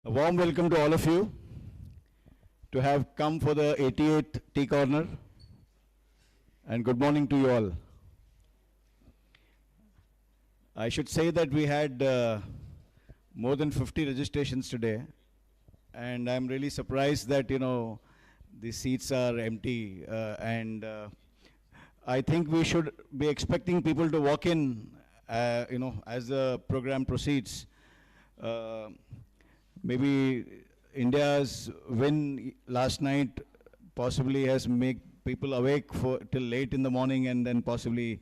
A warm welcome to all of you to have come for the 88th Tea Corner, and good morning to you all. I should say that we had more than 50 registrations today, and I'm really surprised that, the seats are empty, and I think we should be expecting people to walk in, as the program proceeds. Maybe India's win last night possibly has made people awake for till late in the morning, and then possibly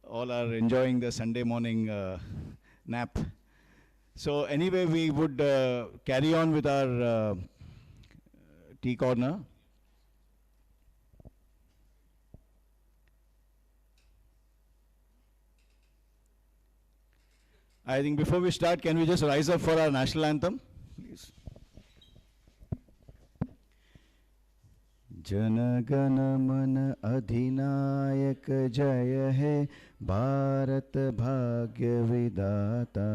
all are enjoying the Sunday morning nap. So anyway, we would carry on with our tea corner. I think before we start, can we just rise up for our national anthem, please? Jana Gana मन अधिनायक जय हे भारत भाग्य विधाता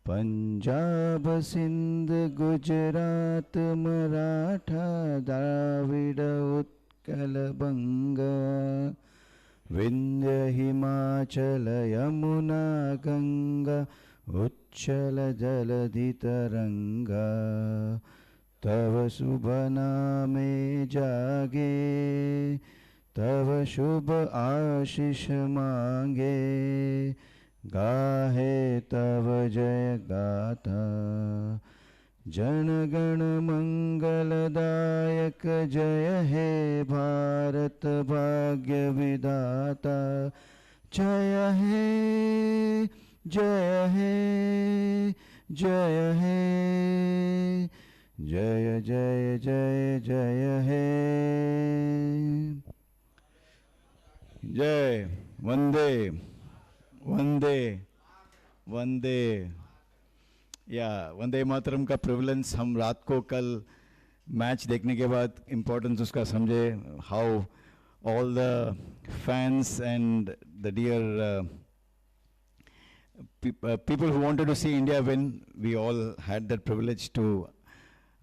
पंजाब सिंध गुजरात मराठा द्राविड़ उत्कल बंगा विंध्य हिमाचल यमुना गंगा उच्चल जलधि तरंगा तव शुभ नामे जागे तव शुभ आशीष मांगे गाहे तव जय गाथा जन गण मंगलदायक जय हे भारत भाग्य विधाता जय हे जय हे जय हे जय जय जय जय हे जय वंदे वंदे वंदे या वंदे मातरम का प्रिविलेंस हम रात को कल मैच देखने के बाद इम्पोर्टेंस उसका समझे how all the fans and the dear people who wanted to see India win, we all had that privilege to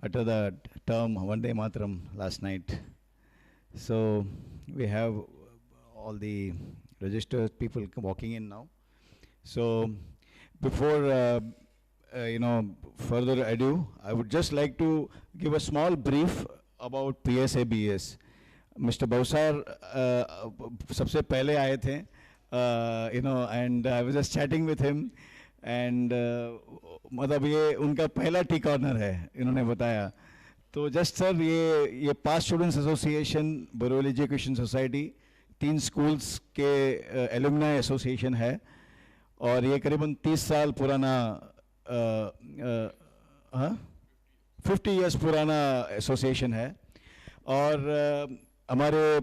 utter the term Vande Mataram last night. So we have all the registered people walking in now. So before further ado, I would just like to give a small brief about PSABS. Mr. Bausar सबसे पहले आए थे, and I was just chatting with him, and मतलब ये उनका पहला T corner है, इन्होंने बताया. तो जस्ट सर ये past students association, Baroli education society, 3 schools के एलुमनाई एसोसिएशन है, और ये करीबन 30 साल पुराना 50 इयर्स पुराना एसोसिएशन है. और हमारे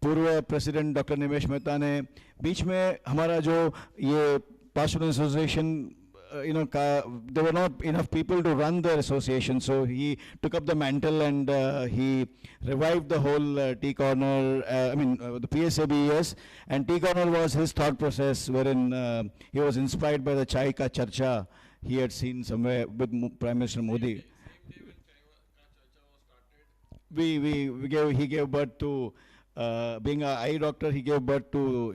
पूर्व प्रेसिडेंट डॉक्टर निमेश मेहता ने बीच में हमारा जो ये past student association, there were not enough people to run the association, so he took up the mantle and he revived the whole tea corner, the PSABES, and tea corner was his thought process, wherein he was inspired by the chai ka charcha he had seen somewhere with Prime Minister Modi. He gave birth to, being an eye doctor, he gave birth to,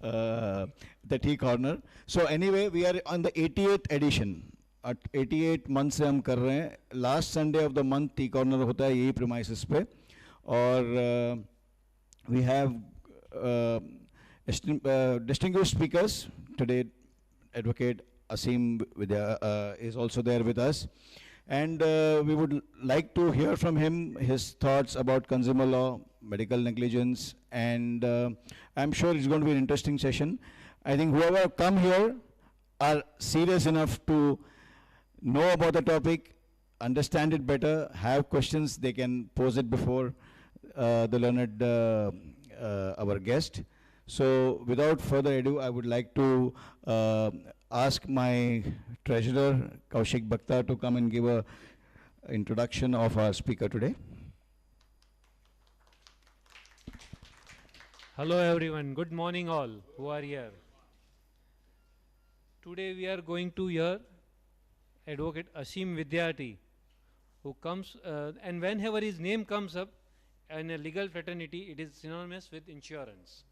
the tea corner. So anyway, we are on the 88th edition. At 88 months से हम कर रहे हैं. Last Sunday of the month tea corner होता है यही premises पे. और we have distinguished speakers today. Advocate Asim is also there with us, and we would like to hear from him his thoughts about consumer law, medical negligence, and I'm sure it's going to be an interesting session. I think whoever come here are serious enough to know about the topic, understand it better, have questions, they can pose it before the learned our guest. So without further ado, I would like to ask my treasurer, Kaushik Bhakta, to come and give a introduction of our speaker today. Hello everyone, good morning all who are here. Today we are going to hear Advocate Asim Vidhyarthi, who comes, and whenever his name comes up in a legal fraternity, it is synonymous with insurance.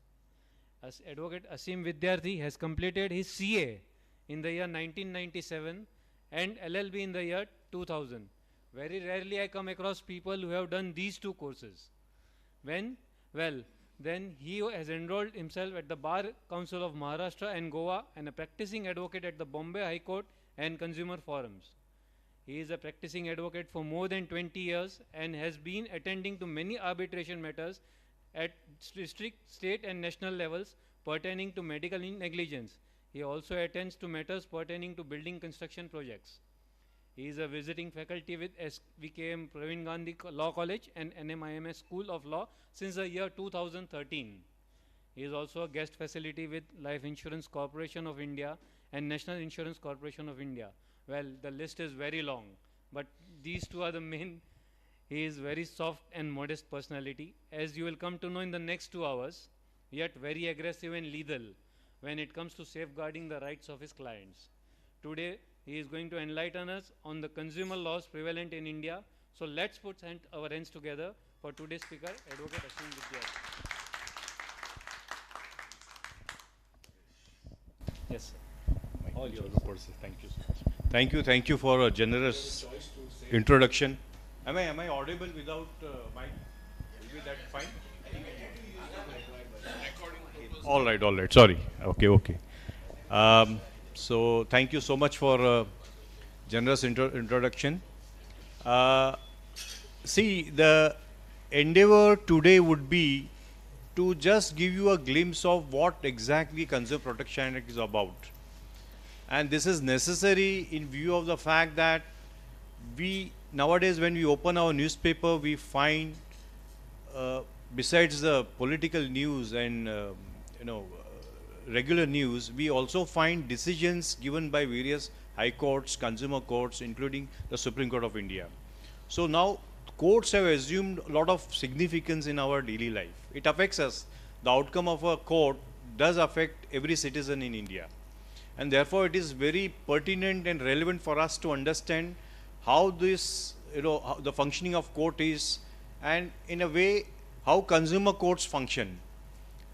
As Advocate Asim Vidhyarthi has completed his CA in the year 1997 and LLB in the year 2000. Very rarely I come across people who have done these two courses. When? Well, then he has enrolled himself at the Bar Council of Maharashtra and Goa and a practicing advocate at the Bombay High Court and Consumer Forums. He is a practicing advocate for more than 20 years and has been attending to many arbitration matters at district, state and national levels pertaining to medical negligence. He also attends to matters pertaining to building construction projects. He is a visiting faculty with SVKM Praveen Gandhi Law College and NMIMS School of Law since the year 2013. He is also a guest facility with Life Insurance Corporation of India and National Insurance Corporation of India. Well, the list is very long, but these two are the main. He is very soft and modest personality, as you will come to know in the next 2 hours, yet very aggressive and lethal when it comes to safeguarding the rights of his clients. Today, he is going to enlighten us on the consumer laws prevalent in India. So let's put our hands together for today's speaker, Advocate Asim Vidhyarthi. Yes, sir. All yours. Thank you so much. Thank you for a generous introduction. Am I audible without mic? Will be that fine? All right. Sorry. Okay. So thank you so much for generous introduction. See, the endeavor today would be to just give you a glimpse of what exactly Consumer Protection Act is about. And this is necessary in view of the fact that we nowadays, when we open our newspaper, we find besides the political news and regular news, we also find decisions given by various high courts, consumer courts, including the Supreme Court of India. So now courts have assumed a lot of significance in our daily life. It affects us. The outcome of a court does affect every citizen in India. And therefore it is very pertinent and relevant for us to understand how this, how the functioning of court is, and in a way how consumer courts function.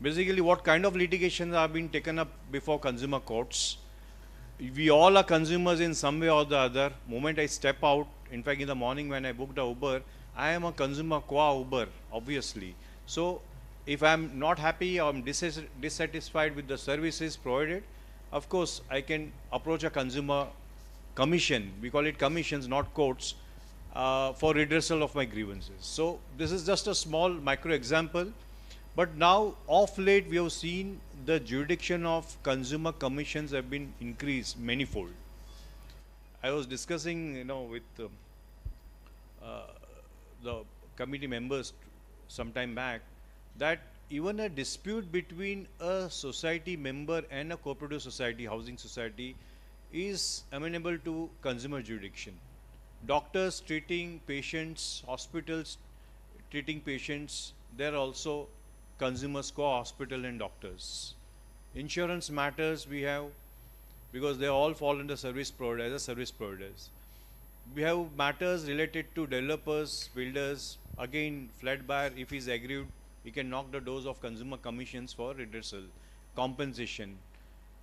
Basically what kind of litigations are being taken up before consumer courts. We all are consumers in some way or the other. Moment I step out, in fact in the morning when I booked a Uber, I am a consumer qua Uber, obviously. So if I am not happy or I'm dissatisfied with the services provided, of course I can approach a consumer commission, we call it commissions, not courts, for redressal of my grievances. So this is just a small micro example, but now of late we have seen the jurisdiction of consumer commissions have been increased manifold. I was discussing with the committee members some time back that even a dispute between a society member and a cooperative society, housing society, is amenable to consumer jurisdiction. Doctors treating patients, hospitals treating patients, they're also consumers co-hospital and doctors. Insurance matters we have, because they all fall under service providers as service providers. We have matters related to developers, builders, again flat buyer, if he's aggrieved, he can knock the doors of consumer commissions for redressal, compensation,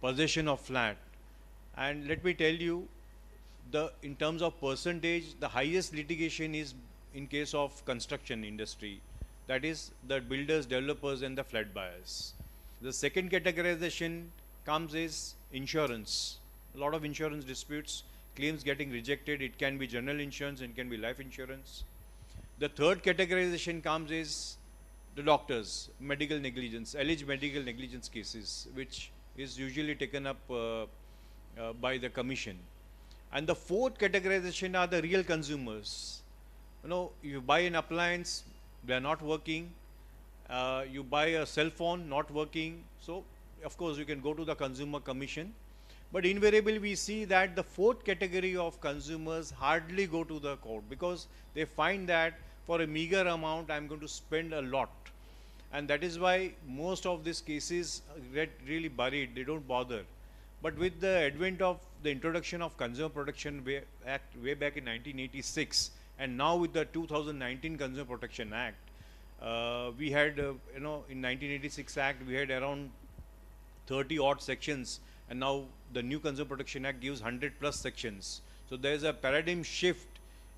possession of flat. And let me tell you, in terms of percentage, the highest litigation is in case of construction industry. That is the builders, developers and the flat buyers. The second categorization comes is insurance. A lot of insurance disputes, claims getting rejected. It can be general insurance, it can be life insurance. The third categorization comes is the doctors, medical negligence, alleged medical negligence cases, which is usually taken up by the commission. And the fourth categorization are the real consumers. You buy an appliance, they are not working. You buy a cell phone, not working. So, of course, you can go to the consumer commission. But invariably, we see that the fourth category of consumers hardly go to the court, because they find that for a meager amount, I'm going to spend a lot. And that is why most of these cases get really buried. They don't bother. But with the advent of the introduction of Consumer Protection Act way back in 1986, and now with the 2019 Consumer Protection Act, we had, in 1986 Act, we had around 30 odd sections, and now the new Consumer Protection Act gives 100 plus sections. So there is a paradigm shift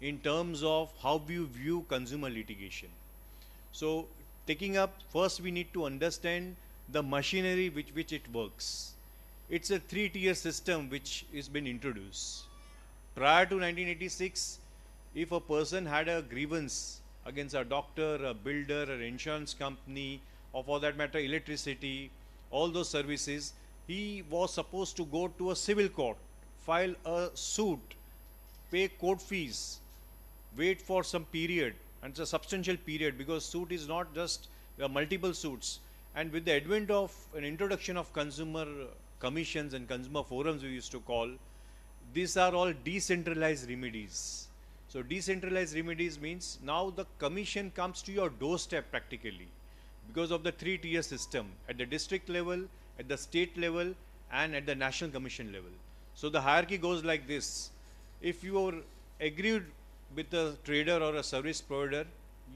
in terms of how we view consumer litigation. So taking up, first we need to understand the machinery which it works. It's a 3-tier system which has been introduced. Prior to 1986, if a person had a grievance against a doctor, a builder, an insurance company, or for that matter electricity, all those services, he was supposed to go to a civil court, file a suit, pay court fees, wait for some period, and it's a substantial period because suit is not just multiple suits. And with the advent of an introduction of consumer commissions and consumer forums we used to call, these are all decentralized remedies. So decentralized remedies means now the commission comes to your doorstep practically because of the 3-tier system at the district level, at the state level, and at the national commission level. So the hierarchy goes like this. If you are agreed with a trader or a service provider,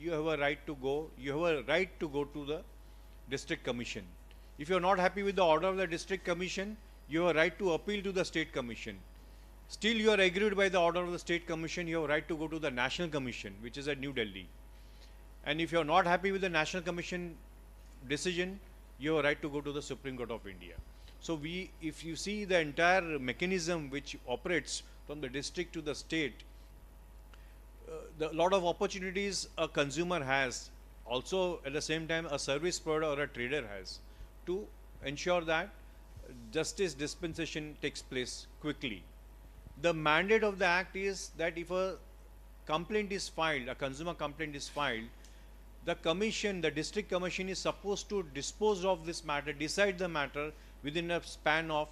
you have a right to go to the district commission. If you are not happy with the order of the district commission, you have a right to appeal to the state commission. Still you are agreed by the order of the state commission, you have a right to go to the national commission, which is at New Delhi. And if you are not happy with the national commission decision, you have a right to go to the Supreme Court of India. So if you see the entire mechanism which operates from the district to the state, the lot of opportunities a consumer has, also at the same time a service provider or a trader has, to ensure that justice dispensation takes place quickly. The mandate of the act is that if a complaint is filed, a consumer complaint is filed, the commission, the district commission is supposed to dispose of this matter, decide the matter within a span of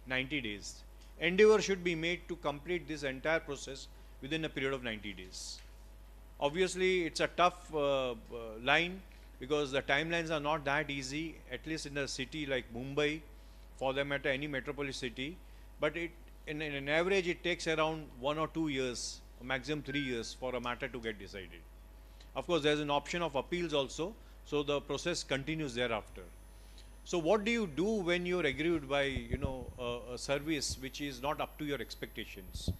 90 days. Endeavor should be made to complete this entire process within a period of 90 days. Obviously, it's a tough line because the timelines are not that easy, at least in a city like Mumbai, for that matter any metropolis city, but in an average it takes around 1 or 2 years, or maximum 3 years for a matter to get decided. Of course, there is an option of appeals also, so the process continues thereafter. So what do you do when you're aggrieved by a service which is not up to your expectations?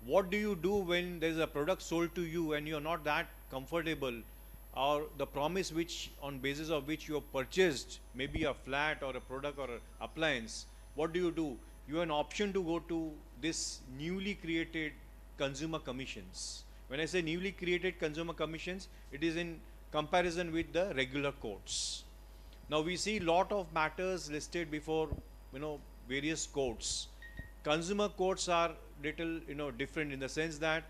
What do you do when there is a product sold to you and you're not that comfortable, or the promise which on basis of which you have purchased maybe a flat or a product or an appliance? What do? You have an option to go to this newly created consumer commissions. When I say newly created consumer commissions, it is in comparison with the regular courts. Now we see lot of matters listed before various courts. Consumer courts are little different in the sense that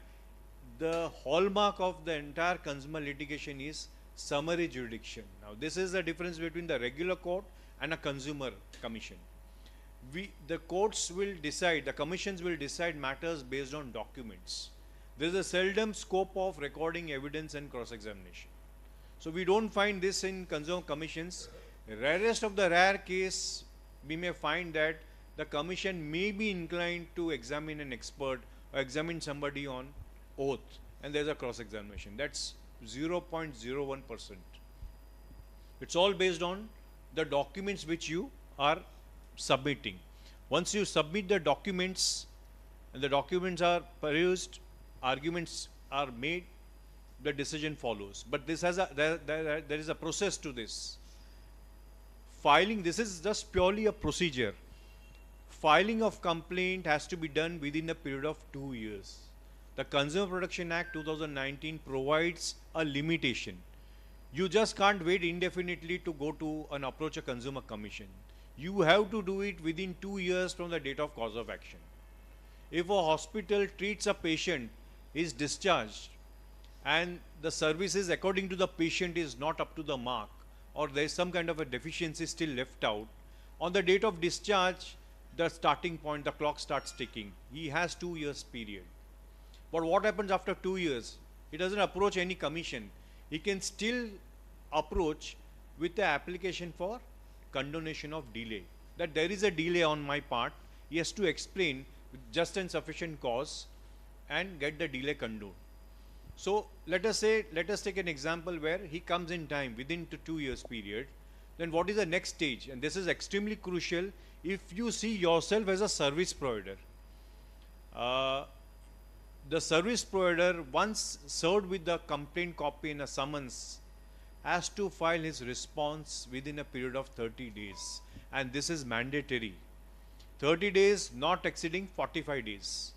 the hallmark of the entire consumer litigation is summary jurisdiction. Now this is the difference between the regular court and a consumer commission. The courts will decide, the commissions will decide matters based on documents. There is a seldom scope of recording evidence and cross-examination. So we don't find this in consumer commissions. Rarest of the rare case, we may find that the commission may be inclined to examine an expert or examine somebody on oath, and there's a cross-examination. That's 0.01%. It's all based on the documents which you are submitting. Once you submit the documents and the documents are perused, arguments are made, the decision follows. But this has there is a process to this. Filing, this is just purely a procedure. Filing of complaint has to be done within a period of 2 years. The Consumer Protection Act 2019 provides a limitation. You just can't wait indefinitely to go to an approach a consumer commission. You have to do it within 2 years from the date of cause of action. If a hospital treats a patient, is discharged, and the services according to the patient is not up to the mark, or there is some kind of a deficiency still left out, on the date of discharge, the starting point, the clock starts ticking. He has 2 years period. But what happens after 2 years? He doesn't approach any commission. He can still approach with the application for condonation of delay. That there is a delay on my part. He has to explain with just and sufficient cause and get the delay condoned. So let us take an example where he comes in time within the 2 years period. Then what is the next stage? And this is extremely crucial if you see yourself as a service provider. The service provider, once served with the complaint copy in a summons, has to file his response within a period of 30 days. And this is mandatory. 30 days not exceeding 45 days.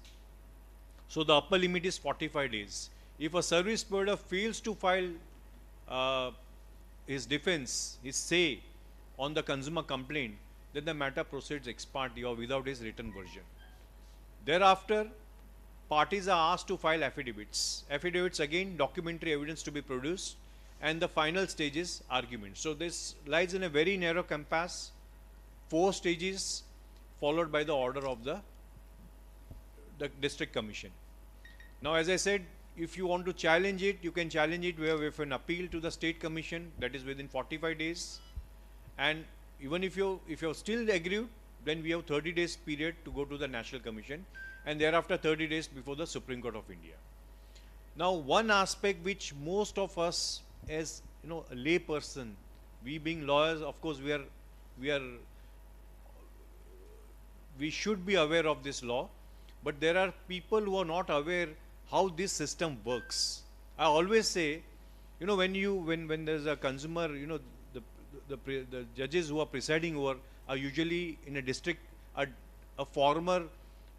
So the upper limit is 45 days. If a service provider fails to file his defense, his say on the consumer complaint, then the matter proceeds ex parte or without his written version. Thereafter, parties are asked to file affidavits. Affidavits, again, documentary evidence to be produced, and the final stage is argument. So this lies in a very narrow compass, 4 stages followed by the order of the district commission. Now, as I said, if you want to challenge it, you can challenge it with an appeal to the state commission, that is within 45 days. And even if you're still aggrieved, then we have 30 days period to go to the National Commission, and thereafter 30 days before the Supreme Court of India. Now, one aspect which most of us, as a lay person, we being lawyers, of course, we should be aware of this law, but there are people who are not aware how this system works. I always say, when there's a consumer, the judges who are presiding over are usually in a district, a former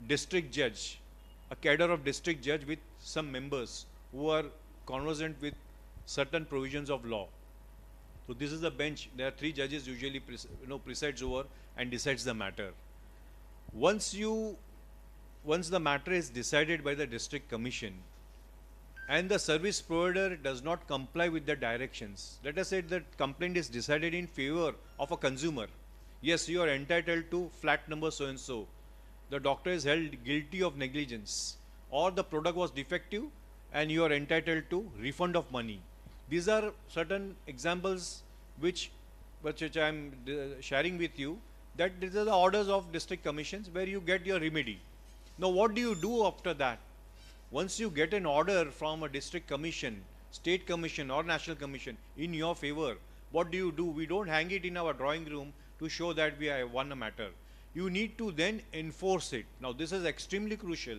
district judge, a cadre of district judge with some members who are conversant with certain provisions of law. So this is the bench. There are 3 judges usually presides over and decides the matter. Once the matter is decided by the district commission and the service provider does not comply with the directions, let us say that complaint is decided in favor of a consumer. Yes, you are entitled to flat number so and so. The doctor is held guilty of negligence, or the product was defective and you are entitled to refund of money. These are certain examples which I am sharing with you, that these are the orders of district commissions where you get your remedy. Now, what do you do after that? Once you get an order from a district commission, state commission or national commission in your favor, what do? We don't hang it in our drawing room to show that we have won a matter. You need to then enforce it. Now, this is extremely crucial.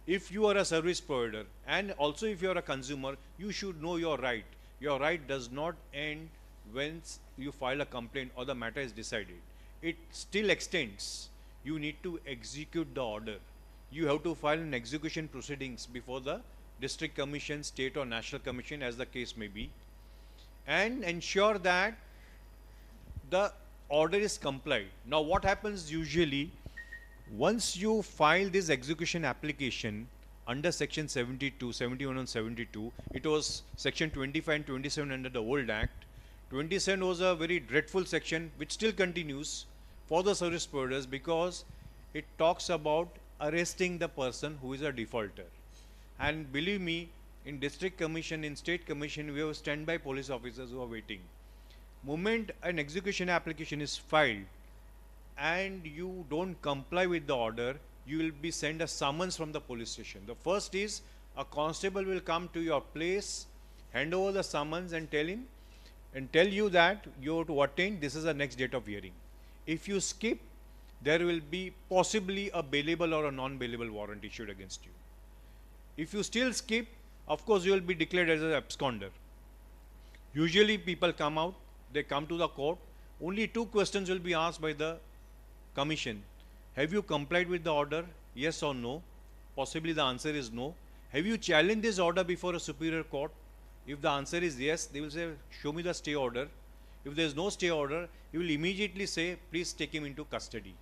If you are a service provider and also if you are a consumer, you should know your right. Your right does not end when you file a complaint or the matter is decided. It still extends. You need to execute the order. You have to file an execution proceedings before the district commission, state or national commission, as the case may be, and ensure that the order is complied. Now, what happens usually, once you file this execution application under section 72, 71 and 72, it was section 25 and 27 under the old act. 27 was a very dreadful section which still continues for the service providers, because it talks about arresting the person who is a defaulter. And believe me, in district commission, in state commission, we have standby police officers who are waiting. Moment an execution application is filed and you don't comply with the order, you will be sent a summons from the police station. The first is, a constable will come to your place, hand over the summons and tell you that you have to attend, this is the next date of hearing. If you skip, there will be possibly a bailable or a non-bailable warrant issued against you. If you still skip, of course you will be declared as an absconder. Usually people come out, they come to the court, only 2 questions will be asked by the commission. Have you complied with the order? Yes or no? Possibly the answer is no. Have you challenged this order before a superior court? If the answer is yes, they will say, show me the stay order. If there is no stay order, you will immediately say, please take him into custody.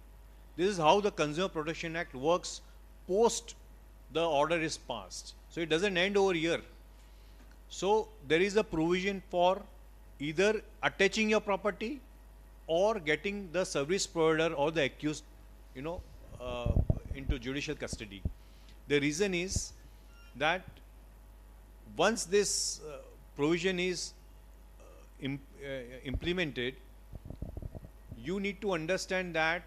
This is how the Consumer Protection Act works post the order is passed. So it doesn't end over here. So there is a provision for either attaching your property or getting the service provider or the accused, into judicial custody. The reason is that once this provision is implemented, you need to understand that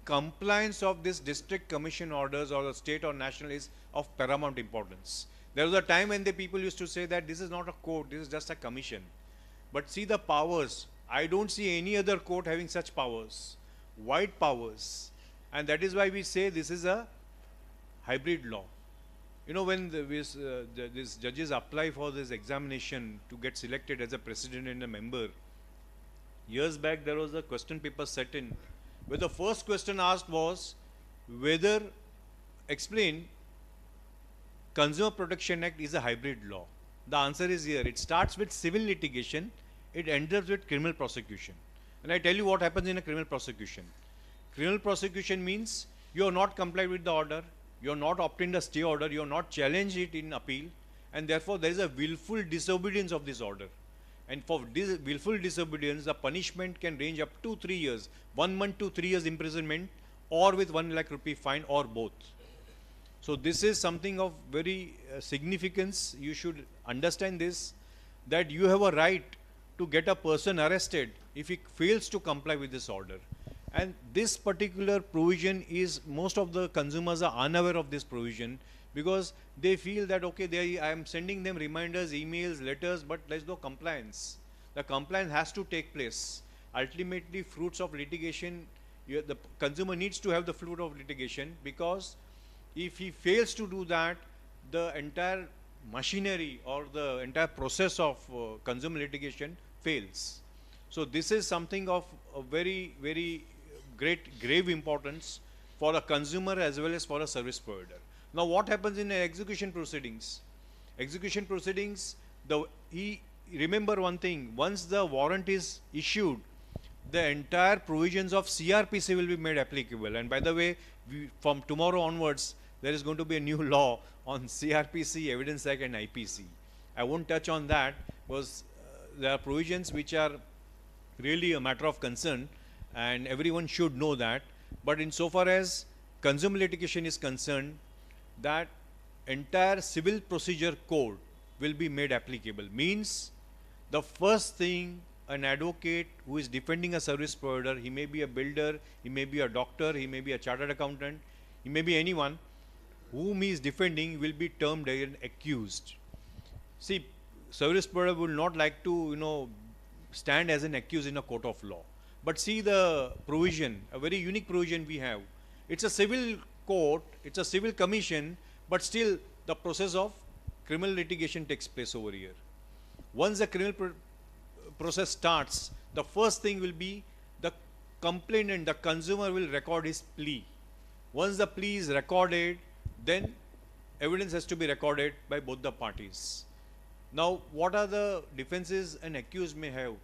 compliance of this district commission orders or the state or national is of paramount importance. There was a time when the people used to say that this is not a court, this is just a commission. But see the powers. I don't see any other court having such powers, wide powers. And that is why we say this is a hybrid law. You know, when these judges apply for this examination to get selected as a president and a member, years back there was a question paper set in where the first question asked was whether, explain, Consumer Protection Act is a hybrid law. The answer is here. It starts with civil litigation, it ends up with criminal prosecution. And I tell you what happens in a criminal prosecution. Criminal prosecution means you have not complied with the order, you have not obtained a stay order, you have not challenged it in appeal, and therefore there is a willful disobedience of this order. And for this willful disobedience, the punishment can range up to 3 years, 1 month to 3 years imprisonment, or with 1 lakh rupee fine, or both. So this is something of very significance. You should understand this, that you have a right to get a person arrested if he fails to comply with this order. And this particular provision is, most of the consumers are unaware of this provision, because they feel that okay, I am sending them reminders, emails, letters, but there is no compliance. The compliance has to take place. Ultimately, fruits of litigation, the consumer needs to have the fruit of litigation, because if he fails to do that, the entire machinery or the entire process of consumer litigation fails. So this is something of a very, very grave importance for a consumer as well as for a service provider. Now what happens in execution proceedings? Execution proceedings, remember one thing, once the warrant is issued, the entire provisions of CRPC will be made applicable. And by the way, from tomorrow onwards, there is going to be a new law on CRPC, Evidence Act and IPC. I won't touch on that, because there are provisions which are really a matter of concern and everyone should know that. But insofar as consumer litigation is concerned, that entire civil procedure code will be made applicable. Means the first thing, an advocate who is defending a service provider, he may be a builder, he may be a doctor, he may be a chartered accountant, he may be anyone whom he is defending, will be termed an accused. See, service provider will not like to, stand as an accused in a court of law. But see the provision, a very unique provision we have. It's a civil court, it's a civil commission, but still the process of criminal litigation takes place over here. Once the criminal process starts, the first thing will be the complainant, the consumer will record his plea. Once the plea is recorded, then evidence has to be recorded by both the parties. Now, what are the defenses an accused may have?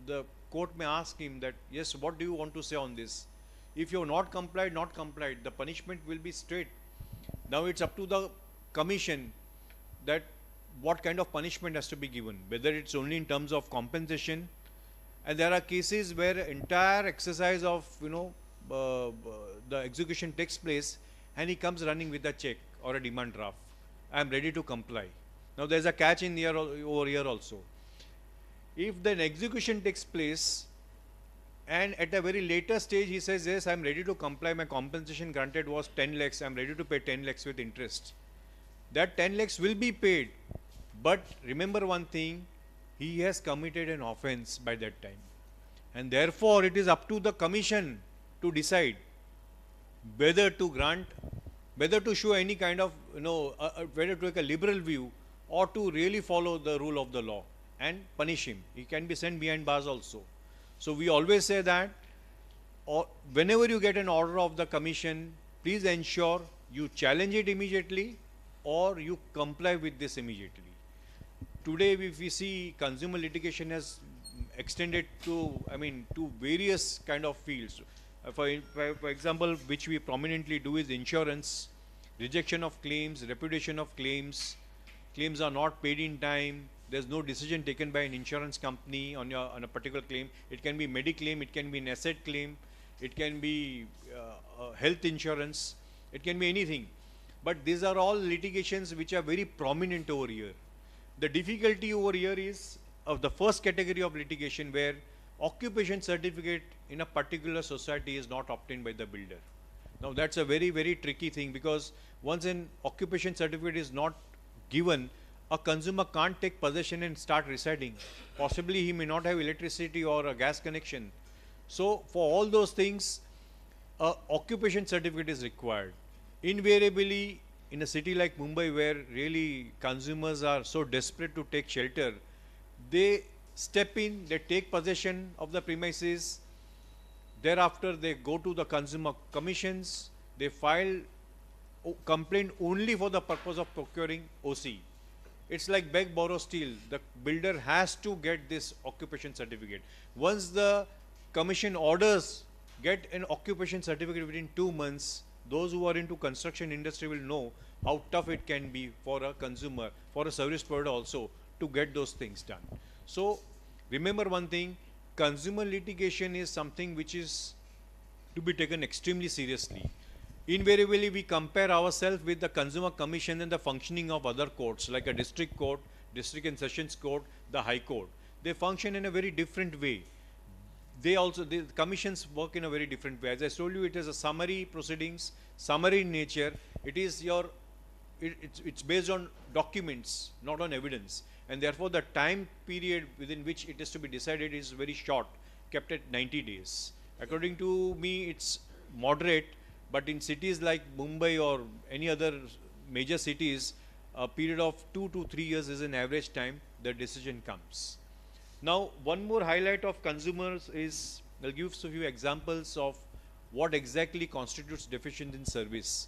The court may ask him that, yes, what do you want to say on this? If you have not complied, the punishment will be straight. Now it's up to the commission that what kind of punishment has to be given, whether it's only in terms of compensation. And there are cases where entire exercise of the execution takes place, and he comes running with a check or a demand draft. I am ready to comply. Now there is a catch in here, over here also. If the execution takes place and at a very later stage he says, yes, I am ready to comply, my compensation granted was 10 lakhs, I am ready to pay 10 lakhs with interest. That 10 lakhs will be paid. But remember one thing, he has committed an offense by that time. And therefore it is up to the commission to decide whether to grant, whether to show any kind of, whether to take a liberal view or to really follow the rule of the law and punish him. He can be sent behind bars also. So we always say that whenever you get an order of the commission, please ensure you challenge it immediately or you comply with this immediately. Today, if we see consumer litigation has extended to, to various kind of fields. For example, which we prominently do is insurance, rejection of claims, repudiation of claims, claims are not paid in time, there's no decision taken by an insurance company on a particular claim. It can be mediclaim, it can be an asset claim, it can be health insurance, it can be anything. But these are all litigations which are very prominent over here. The difficulty over here is of the first category of litigation where occupation certificate in a particular society is not obtained by the builder. Now that's a very, very tricky thing, because once an occupation certificate is not given, a consumer can't take possession and start residing. Possibly he may not have electricity or a gas connection. So for all those things, a occupation certificate is required. Invariably, in a city like Mumbai, where really consumers are so desperate to take shelter, they step in, they take possession of the premises. Thereafter, they go to the consumer commissions, they file complaint only for the purpose of procuring OC. It's like beg, borrow, steal. The builder has to get this occupation certificate. Once the commission orders get an occupation certificate within 2 months, those who are into construction industry will know how tough it can be for a consumer, for a service provider also, to get those things done. So remember one thing, consumer litigation is something which is to be taken extremely seriously. Invariably, we compare ourselves with the consumer commission and the functioning of other courts like a district court, district and sessions court, the high court. They function in a very different way. The commissions work in a very different way. As I told you, it is a summary proceedings, summary in nature. It is it's based on documents, not on evidence. And therefore, the time period within which it is to be decided is very short, kept at 90 days. According to me, it's moderate, but in cities like Mumbai or any other major cities, a period of 2 to 3 years is an average time the decision comes. Now, one more highlight of consumers is, I'll give a few examples of what exactly constitutes deficient in service.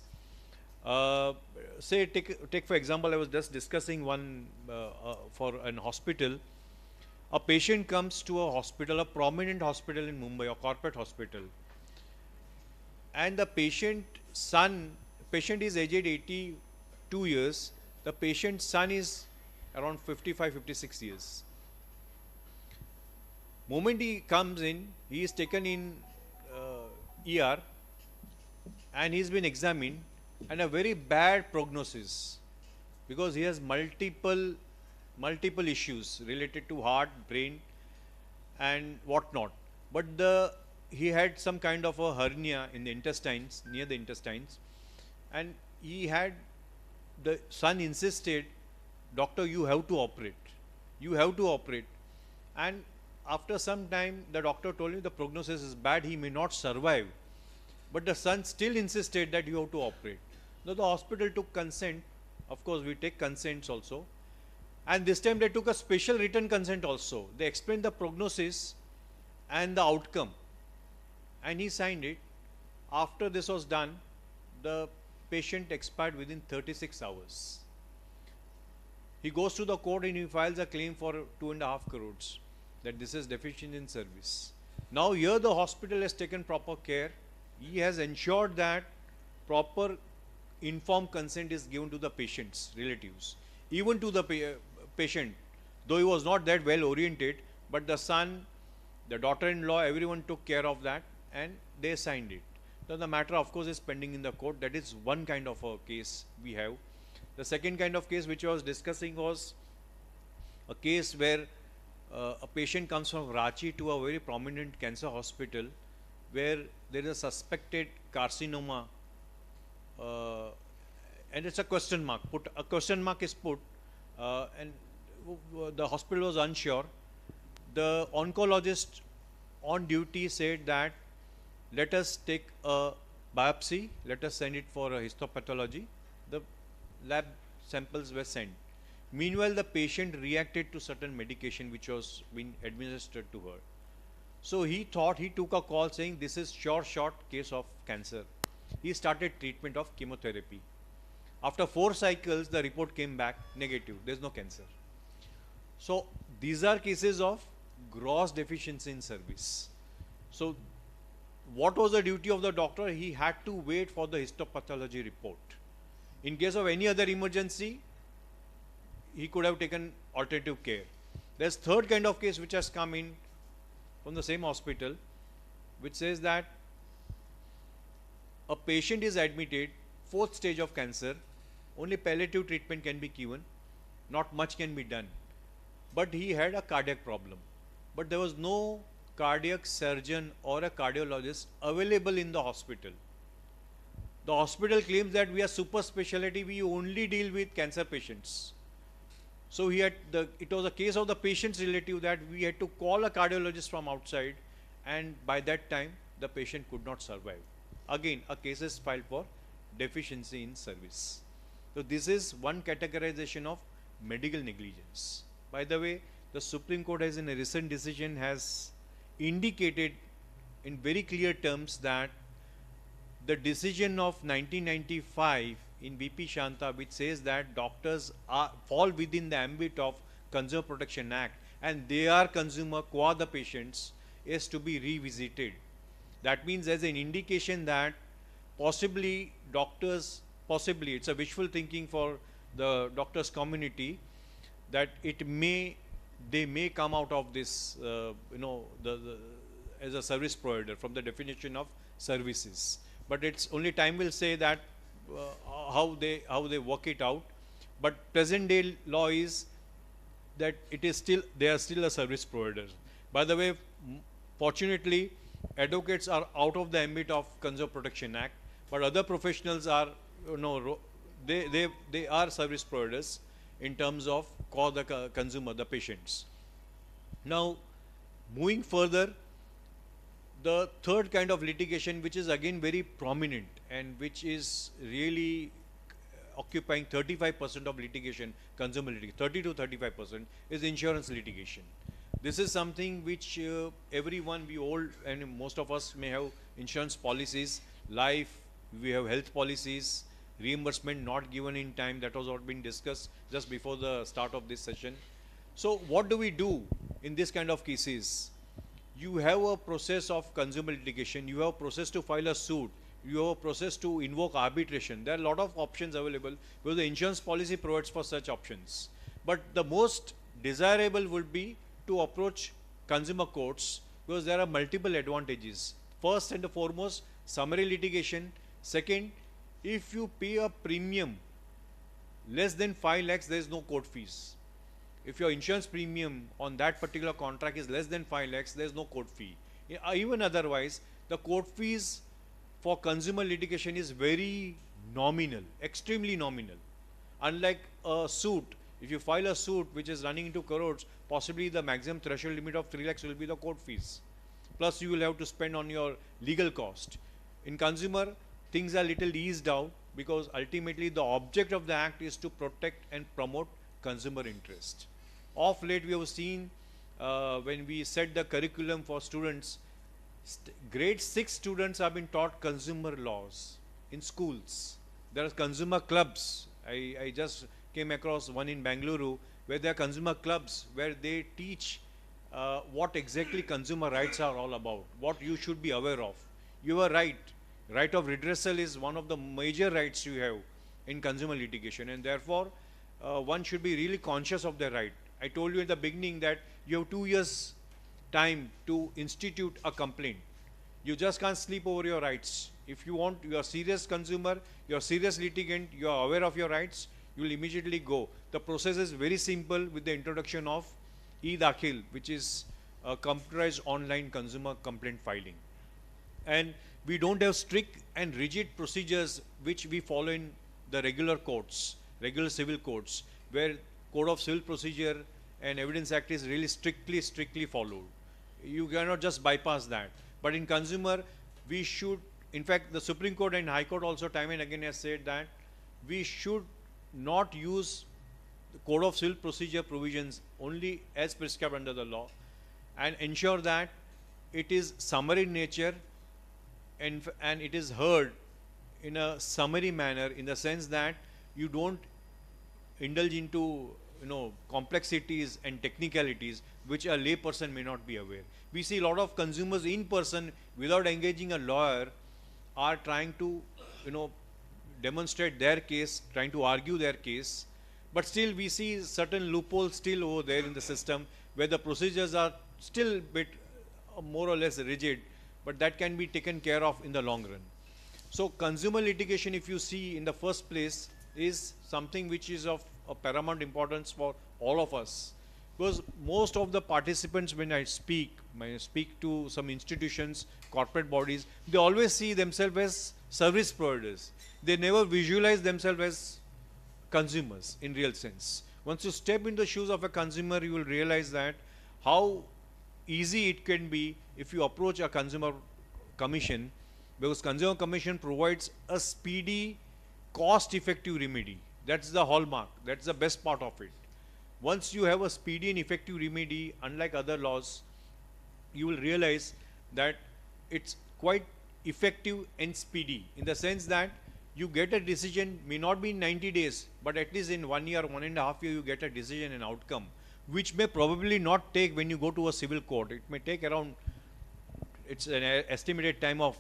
Say, take for example, I was just discussing one for an hospital. A patient comes to a hospital, a prominent hospital in Mumbai, a corporate hospital, and the patient is aged 82 years, the patient's son is around 55, 56 years. Moment he comes in, he is taken in ER and he's been examined, and a very bad prognosis, because he has multiple issues related to heart, brain and whatnot. But he had some kind of a hernia in the intestines, near the intestines, and the son insisted, doctor, you have to operate. And after some time, the doctor told him the prognosis is bad, he may not survive. But the son still insisted that you have to operate. Now the hospital took consent. Of course, we take consents also. And this time they took a special written consent also. They explained the prognosis and the outcome. And he signed it. After this was done, the patient expired within 36 hours. He goes to the court and he files a claim for 2.5 crores. That this is deficient in service. Now here the hospital has taken proper care. He has ensured that proper informed consent is given to the patient's relatives. Even to the patient, though he was not that well oriented, but the son, the daughter-in-law, everyone took care of that and they signed it. Now the matter of course is pending in the court. That is one kind of a case we have. The second kind of case which I was discussing was a case where a patient comes from Ranchi to a very prominent cancer hospital where there is a suspected carcinoma, and it's a question mark. A question mark is put, and the hospital was unsure. The oncologist on duty said that let us take a biopsy, let us send it for a histopathology. The lab samples were sent. Meanwhile, the patient reacted to certain medication which was being administered to her. So he took a call saying this is short case of cancer. He started treatment of chemotherapy. After 4 cycles, the report came back negative. There is no cancer. So these are cases of gross deficiency in service. So what was the duty of the doctor? He had to wait for the histopathology report. In case of any other emergency, he could have taken alternative care. There's third kind of case which has come in from the same hospital, which says that a patient is admitted, 4th stage of cancer, only palliative treatment can be given, not much can be done. But he had a cardiac problem. But there was no cardiac surgeon or a cardiologist available in the hospital. The hospital claims that we are super specialty, we only deal with cancer patients. So it was a case of the patient's relative that we had to call a cardiologist from outside, and by that time the patient could not survive. Again, a case is filed for deficiency in service. So this is one categorization of medical negligence. By the way, the Supreme Court has in a recent decision has indicated in very clear terms that the decision of 1995 in VP Shanta, which says that doctors fall within the ambit of Consumer Protection Act and they are consumer qua the patients, is to be revisited. That means there's an indication that possibly doctors, possibly it's a wishful thinking for the doctors community, that they may come out of this, as a service provider from the definition of services. But it's only time will say that how they work it out. But present day law is that they are still a service provider. By the way, fortunately, advocates are out of the ambit of Consumer Protection Act, but other professionals are, they are service providers in terms of the consumer, the patients. Now, moving further, the third kind of litigation, which is again very prominent and which is really occupying 35% of litigation, consumer litigation, 30 to 35%, is insurance litigation. This is something which everyone, we all, and most of us may have insurance policies, life, we have health policies, reimbursement not given in time. That was what been discussed just before the start of this session. So what do we do in this kind of cases? You have a process of consumer litigation, you have a process to file a suit, you have a process to invoke arbitration. There are a lot of options available because the insurance policy provides for such options. But the most desirable would be to approach consumer courts because there are multiple advantages. First and foremost, summary litigation. Second, if you pay a premium less than 5 lakhs, there is no court fees. If your insurance premium on that particular contract is less than 5 lakhs, there is no court fee. Even otherwise, the court fees for consumer litigation is very nominal, extremely nominal. Unlike a suit, if you file a suit which is running into crores, possibly the maximum threshold limit of 3 lakhs will be the court fees. Plus you will have to spend on your legal cost. In consumer, things are little eased out because ultimately the object of the act is to protect and promote consumer interest. Of late we have seen when we set the curriculum for students, grade 6 students have been taught consumer laws in schools. There are consumer clubs. I just came across one in Bengaluru where there are consumer clubs where they teach what exactly consumer rights are all about, what you should be aware of. You are right. Right of redressal is one of the major rights you have in consumer litigation, and therefore one should be really conscious of their right. I told you at the beginning that you have 2 years time to institute a complaint. You just can't sleep over your rights. If you want, you are serious consumer, you are serious litigant, you are aware of your rights, you will immediately go. The process is very simple with the introduction of e-Dakhil, which is a computerized online consumer complaint filing. And we don't have strict and rigid procedures which we follow in the regular courts, regular civil courts, where Code of Civil Procedure and Evidence Act is really strictly followed. You cannot just bypass that. But in consumer, we should, in fact, the Supreme Court and High Court also time and again has said that we should not use the Code of Civil Procedure provisions only as prescribed under the law and ensure that it is summary in nature and it is heard in a summary manner, in the sense that you don't indulge into complexities and technicalities which a lay person may not be aware. We see a lot of consumers in person without engaging a lawyer are trying to demonstrate their case, trying to argue their case, but still we see certain loopholes still over there in the system where the procedures are still bit more or less rigid, but that can be taken care of in the long run. So consumer litigation, if you see in the first place, is something which is of paramount importance for all of us. Because most of the participants, when I speak to some institutions, corporate bodies, they always see themselves as service providers. They never visualize themselves as consumers in real sense. Once you step in the shoes of a consumer, you will realize that how easy it can be if you approach a consumer commission, because consumer commission provides a speedy, cost-effective remedy. That's the hallmark. That's the best part of it. Once you have a speedy and effective remedy, unlike other laws, you will realize that it's quite effective and speedy, in the sense that you get a decision, may not be in 90 days, but at least in 1 year, 1.5 years, you get a decision and outcome, which may probably not take when you go to a civil court. It may take around, it's an estimated time of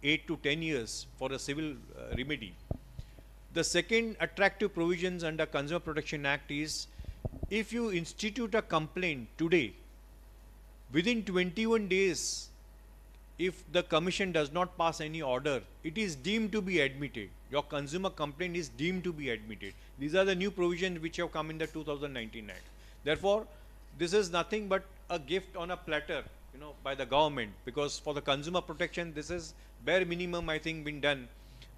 8 to 10 years for a civil remedy. The second attractive provisions under Consumer Protection Act is, if you institute a complaint today, within 21 days, if the commission does not pass any order, it is deemed to be admitted. Your consumer complaint is deemed to be admitted. These are the new provisions which have come in the 2019 Act. Therefore, this is nothing but a gift on a platter, by the government, because for the consumer protection, this is bare minimum, I think, been done,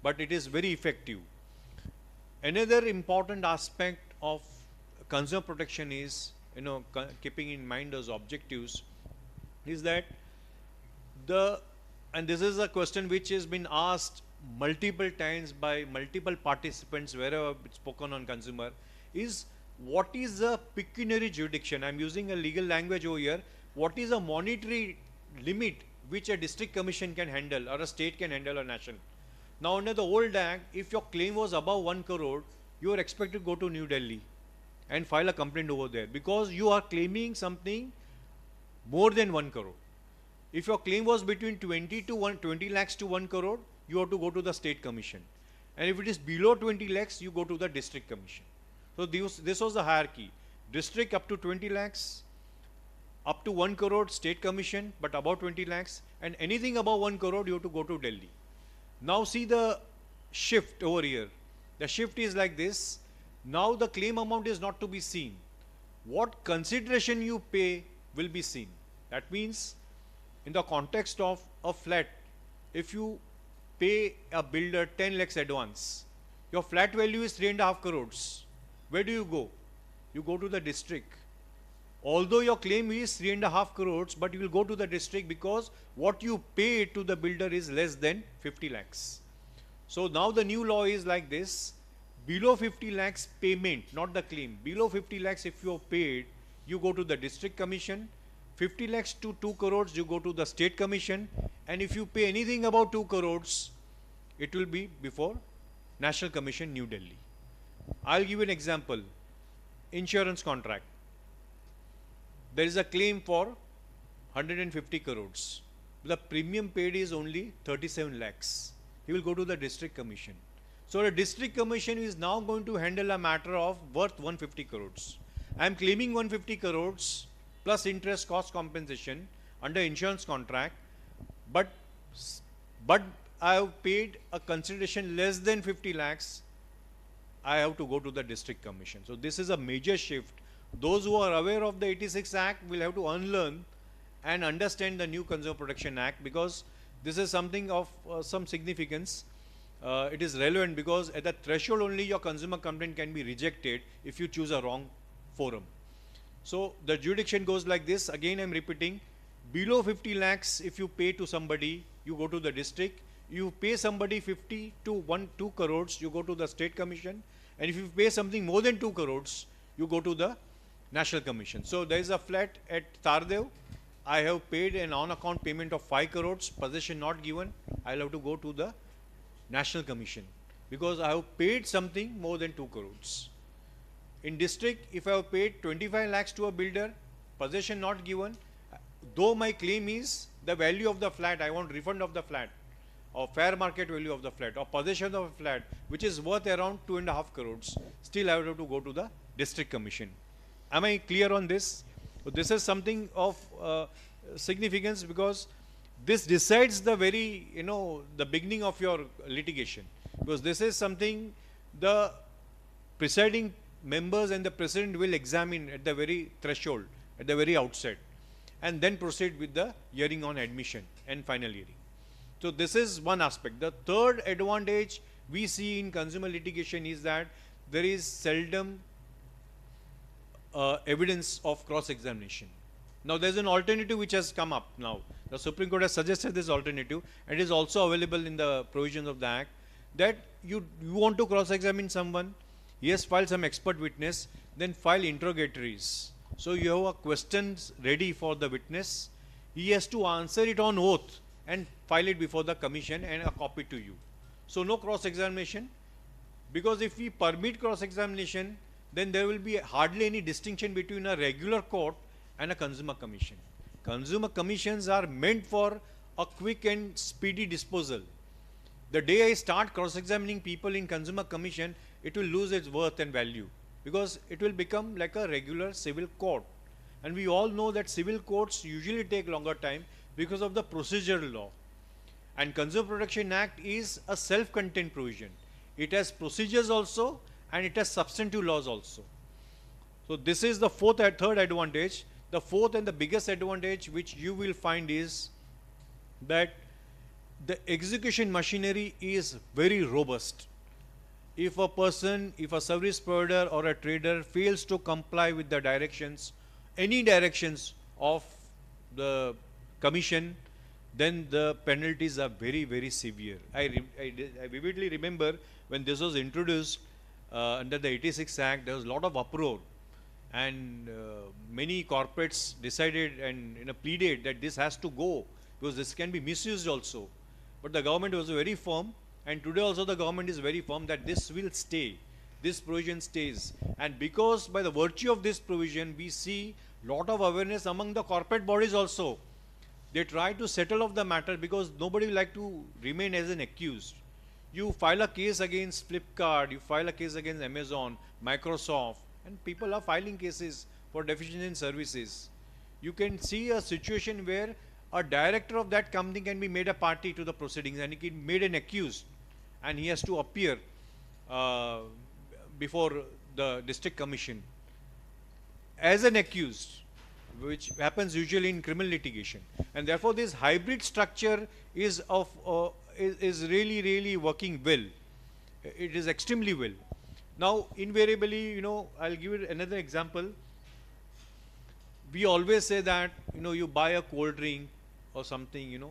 but it is very effective. Another important aspect of consumer protection is, keeping in mind those objectives, is that and this is a question which has been asked multiple times by multiple participants wherever it's spoken on consumer, is what is the pecuniary jurisdiction? I'm using a legal language over here. What is a monetary limit which a district commission can handle, or a state can handle, or national? Now, under the old Act, if your claim was above 1 crore, you are expected to go to New Delhi and file a complaint over there, because you are claiming something more than 1 crore. If your claim was between 20 lakhs to 1 crore, you have to go to the state commission. And if it is below 20 lakhs, you go to the district commission. So this was the hierarchy. District up to 20 lakhs, up to 1 crore state commission, but above 20 lakhs, and anything above 1 crore, you have to go to Delhi. Now see the shift over here. The shift is like this. Now the claim amount is not to be seen. What consideration you pay will be seen. That means, in the context of a flat, if you pay a builder 10 lakhs advance, your flat value is 3.5 crores. Where do you go? You go to the district. Although your claim is 3.5 crores, but you will go to the district because what you pay to the builder is less than 50 lakhs. So now the new law is like this. Below 50 lakhs payment, not the claim. Below 50 lakhs if you have paid, you go to the district commission. 50 lakhs to 2 crores, you go to the state commission. And if you pay anything about 2 crores, it will be before National Commission, New Delhi. I'll give you an example. Insurance contract. There is a claim for 150 crores. The premium paid is only 37 lakhs. He will go to the district commission. So the district commission is now going to handle a matter of worth 150 crores. I am claiming 150 crores plus interest cost compensation under insurance contract, but I have paid a consideration less than 50 lakhs. I have to go to the district commission. So this is a major shift. Those who are aware of the 86 Act will have to unlearn and understand the new Consumer Protection Act, because this is something of some significance. It is relevant because at the threshold only your consumer complaint can be rejected if you choose a wrong forum. So the jurisdiction goes like this. Again, I am repeating. Below 50 lakhs, if you pay to somebody, you go to the district. You pay somebody 50 to 2 crores, you go to the state commission. And if you pay something more than 2 crores, you go to the National Commission. So there is a flat at Tardev. I have paid an on-account payment of 5 crores, possession not given. I will have to go to the National Commission because I have paid something more than 2 crores. In district, if I have paid 25 lakhs to a builder, possession not given, though my claim is the value of the flat, I want refund of the flat, or fair market value of the flat, or possession of a flat, which is worth around 2.5 crores, still I have to go to the district commission. Am I clear on this? So this is something of significance because this decides the very, the beginning of your litigation. Because this is something the presiding members and the president will examine at the very threshold, at the very outset, and then proceed with the hearing on admission and final hearing. So this is one aspect. The third advantage we see in consumer litigation is that there is seldom evidence of cross-examination. Now there is an alternative which has come up now. The Supreme Court has suggested this alternative, and it is also available in the provisions of the Act, that you want to cross-examine someone, he has filed some expert witness, then file interrogatories. So you have a questions ready for the witness, he has to answer it on oath and file it before the commission and a copy to you. So no cross-examination, because if we permit cross-examination, then there will be hardly any distinction between a regular court and a consumer commission. Consumer commissions are meant for a quick and speedy disposal. The day I start cross-examining people in consumer commission, it will lose its worth and value, because it will become like a regular civil court. And we all know that civil courts usually take longer time because of the procedural law. And Consumer Protection Act is a self-contained provision. It has procedures also, and it has substantive laws also. So this is the third advantage. The fourth and the biggest advantage which you will find is that the execution machinery is very robust. If a person, if a service provider or a trader fails to comply with the directions, any directions of the commission, then the penalties are very, very severe. I vividly remember when this was introduced under the 86 Act, there was a lot of uproar, and many corporates decided and pleaded that this has to go, because this can be misused also. But the government was very firm, and today also the government is very firm that this will stay, this provision stays. And because by the virtue of this provision, we see lot of awareness among the corporate bodies also. They try to settle off the matter, because nobody will like to remain as an accused. You file a case against Flipkart, you file a case against Amazon, Microsoft, and people are filing cases for deficiency in services. You can see a situation where a director of that company can be made a party to the proceedings, and he can be made an accused, and he has to appear before the district commission as an accused, which happens usually in criminal litigation. And therefore this hybrid structure is really, really working well. It is extremely well. Now invariably, I'll give you another example. We always say that, you buy a cold drink or something,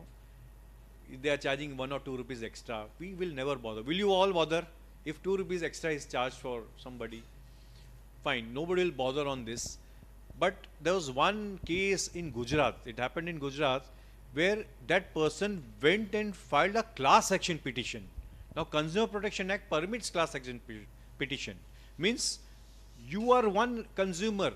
they are charging 1 or 2 rupees extra. We will never bother. Will you all bother if 2 rupees extra is charged for somebody? Fine, nobody will bother on this. But there was one case in Gujarat, it happened in Gujarat, where that person went and filed a class action petition. Now Consumer Protection Act permits class action petition. Means you are one consumer,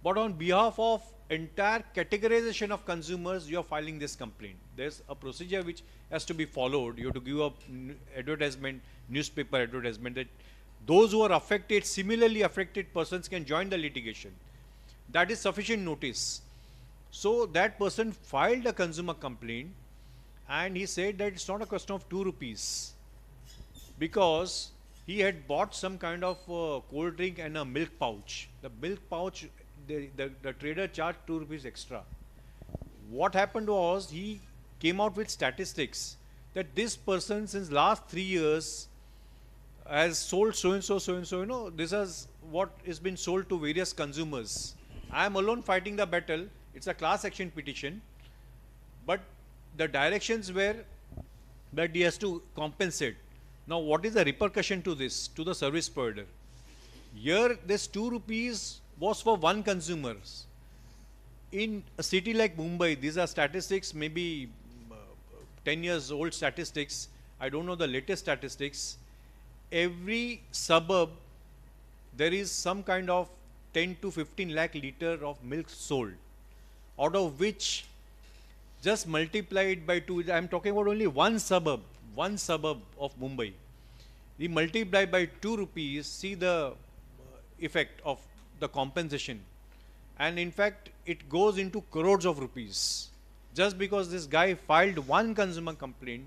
but on behalf of entire categorization of consumers, you are filing this complaint. There's a procedure which has to be followed. You have to give a advertisement, newspaper advertisement, that those who are affected, similarly affected persons can join the litigation. That is sufficient notice. So that person filed a consumer complaint, and he said that it's not a question of 2 rupees, because he had bought some kind of cold drink and a milk pouch. The milk pouch, the trader charged 2 rupees extra. What happened was, he came out with statistics that this person since last 3 years has sold so and so, this is what is been sold to various consumers. I am alone fighting the battle. It's a class action petition, but the directions were that he has to compensate. Now what is the repercussion to this, to the service provider? Here this 2 rupees was for one consumer. In a city like Mumbai, these are statistics, maybe 10 years old statistics, I don't know the latest statistics. Every suburb there is some kind of 10 to 15 lakh liter of milk sold, out of which, just multiplied by 2, I am talking about only one suburb of Mumbai. We multiply by 2 rupees, see the effect of the compensation. And in fact, it goes into crores of rupees. Just because this guy filed one consumer complaint,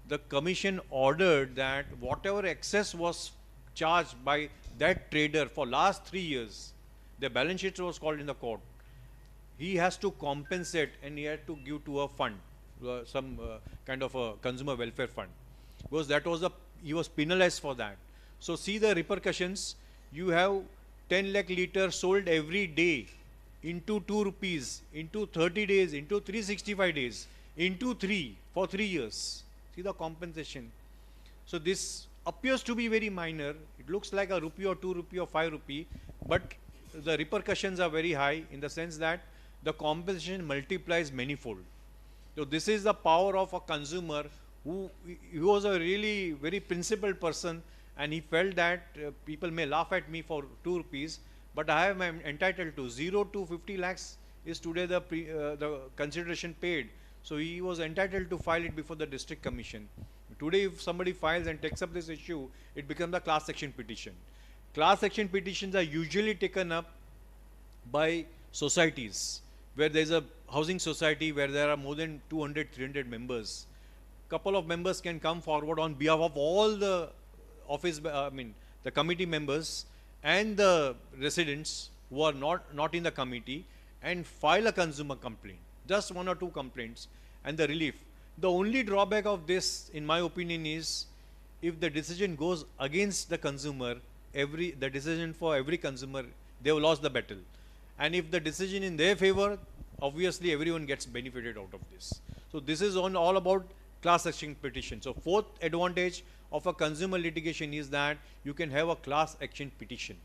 the commission ordered that whatever excess was charged by that trader for last 3 years, the balance sheet was called in the court. He has to compensate and he had to give to a fund, some kind of a consumer welfare fund, because that was he was penalized for that. So see the repercussions. You have 10 lakh liters sold every day into 2 rupees, into 30 days, into 365 days, into 3 for 3 years. See the compensation. So this appears to be very minor. It looks like a rupee or 2 rupee or 5 rupee, but the repercussions are very high in the sense that the compensation multiplies manifold. So this is the power of a consumer who he was a really very principled person, and he felt that people may laugh at me for 2 rupees, but I am entitled to 0 to 50 lakhs is today the consideration paid. So he was entitled to file it before the district commission. Today if somebody files and takes up this issue, it becomes a class action petition. Class action petitions are usually taken up by societies, where there is a housing society where there are more than 200, 300 members. Couple of members can come forward on behalf of all the the committee members and the residents who are not in the committee, and file a consumer complaint, just 1 or 2 complaints, and the relief. The only drawback of this, in my opinion, is if the decision goes against the consumer, the decision for every consumer, they have lost the battle. And if the decision in their favor, obviously everyone gets benefited out of this. So this is all about class action petition. So fourth advantage of a consumer litigation is that you can have a class action petition.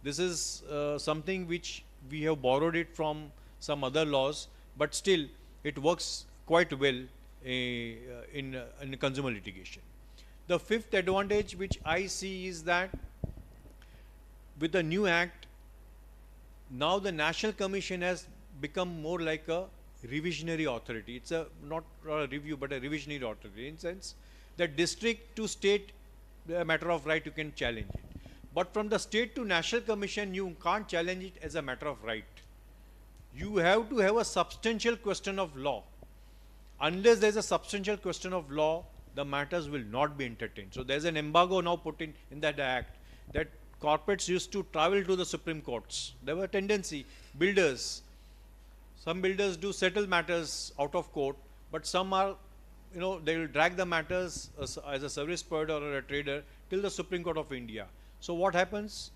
This is something which we have borrowed it from some other laws, but still it works quite well in consumer litigation. The fifth advantage which I see is that with the new act, now the National Commission has become more like a revisionary authority. It's not a review but a revisionary authority, in the sense that district to state, a matter of right, you can challenge it. But from the state to National Commission, you can't challenge it as a matter of right. You have to have a substantial question of law. Unless there is a substantial question of law, the matters will not be entertained. So there is an embargo now put in that act, that corporates used to travel to the Supreme Courts. There were a tendency, some builders do settle matters out of court, but some are, they will drag the matters as a service provider or a trader till the Supreme Court of India. So what happens?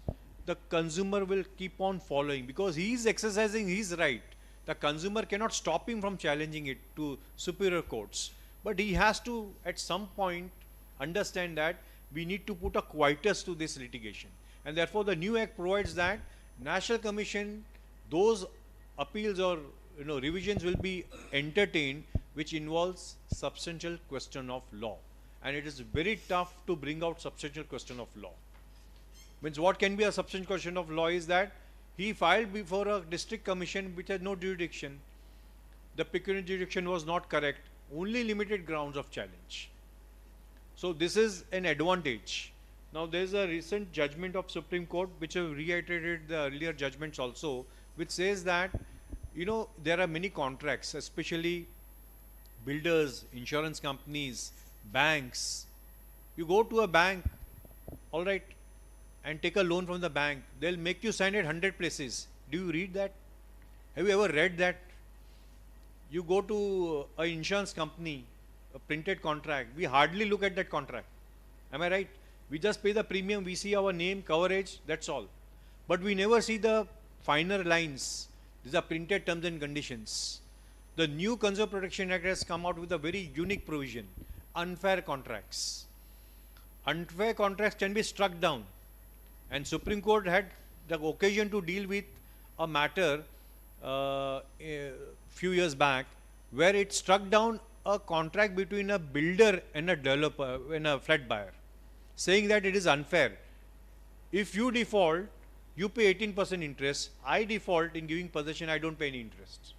The consumer will keep on following because he is exercising his right. The consumer cannot stop him from challenging it to superior courts. But he has to, at some point, understand that we need to put a quietus to this litigation. And therefore, the new act provides that National Commission, those appeals or revisions will be entertained which involves substantial question of law. And it is very tough to bring out substantial question of law. Means what can be a substantial question of law is that he filed before a district commission which has no jurisdiction. The pecuniary jurisdiction was not correct. Only limited grounds of challenge. So this is an advantage. Now there is a recent judgment of Supreme Court which have reiterated the earlier judgments also, which says that there are many contracts, especially builders, insurance companies, banks. You go to a bank, all right, and take a loan from the bank. They'll make you sign at 100 places. Do you read that? Have you ever read that? You go to an insurance company, a printed contract. We hardly look at that contract. Am I right? We just pay the premium. We see our name, coverage, that's all. But we never see the finer lines. These are printed terms and conditions. The new Consumer Protection Act has come out with a very unique provision. Unfair contracts. Unfair contracts can be struck down. And Supreme Court had the occasion to deal with a matter a few years back where it struck down a contract between a builder and a developer and a flat buyer, saying that it is unfair. If you default, you pay 18% interest. I default in giving possession, I don't pay any interest.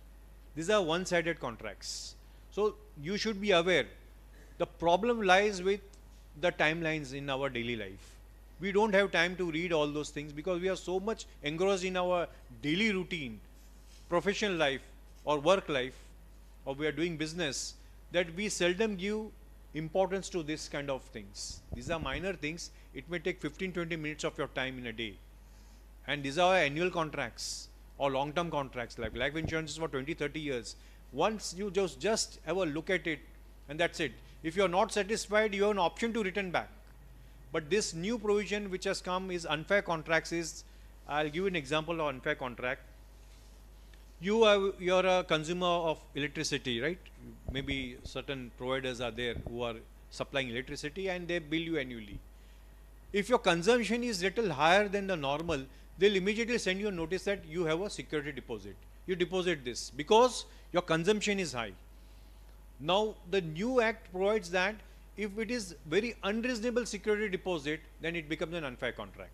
These are one-sided contracts. So you should be aware. The problem lies with the timelines in our daily life. We don't have time to read all those things because we are so much engrossed in our daily routine, professional life or work life, or we are doing business, that we seldom give importance to this kind of things. These are minor things. It may take 15-20 minutes of your time in a day. And these are annual contracts or long-term contracts, like life insurance is for 20-30 years. Once you just have a look at it, and that's it. If you are not satisfied, you have an option to return back. But this new provision which has come is unfair contracts. I'll give you an example of unfair contract. You're a consumer of electricity, right? Maybe certain providers are there who are supplying electricity and they bill you annually. If your consumption is little higher than the normal, they'll immediately send you a notice that you have a security deposit. You deposit this because your consumption is high. Now the new act provides that if it is very unreasonable security deposit, then it becomes an unfair contract.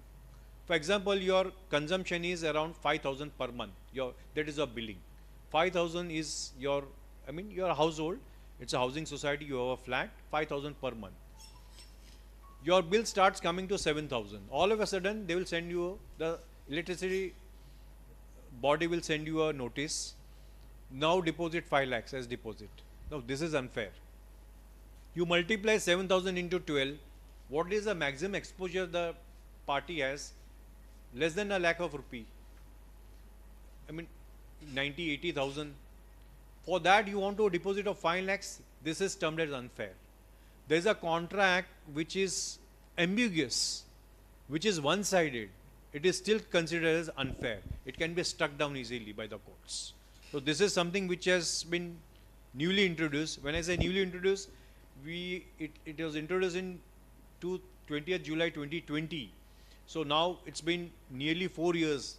For example, your consumption is around 5,000 per month. That is your billing. 5,000 is your household. It's a housing society. You have a flat. 5,000 per month. Your bill starts coming to 7,000. All of a sudden, they will send you, the electricity body will send you a notice. Now deposit 5 lakhs as deposit. Now this is unfair. You multiply 7,000 into 12. What is the maximum exposure the party has? Less than a lakh of rupee. 90, 80,000. For that you want to deposit of 5 lakhs. This is termed as unfair. There is a contract which is ambiguous, which is one-sided. It is still considered as unfair. It can be struck down easily by the courts. So this is something which has been newly introduced. When I say newly introduced, it was introduced in 20th July 2020. So now it's been nearly 4 years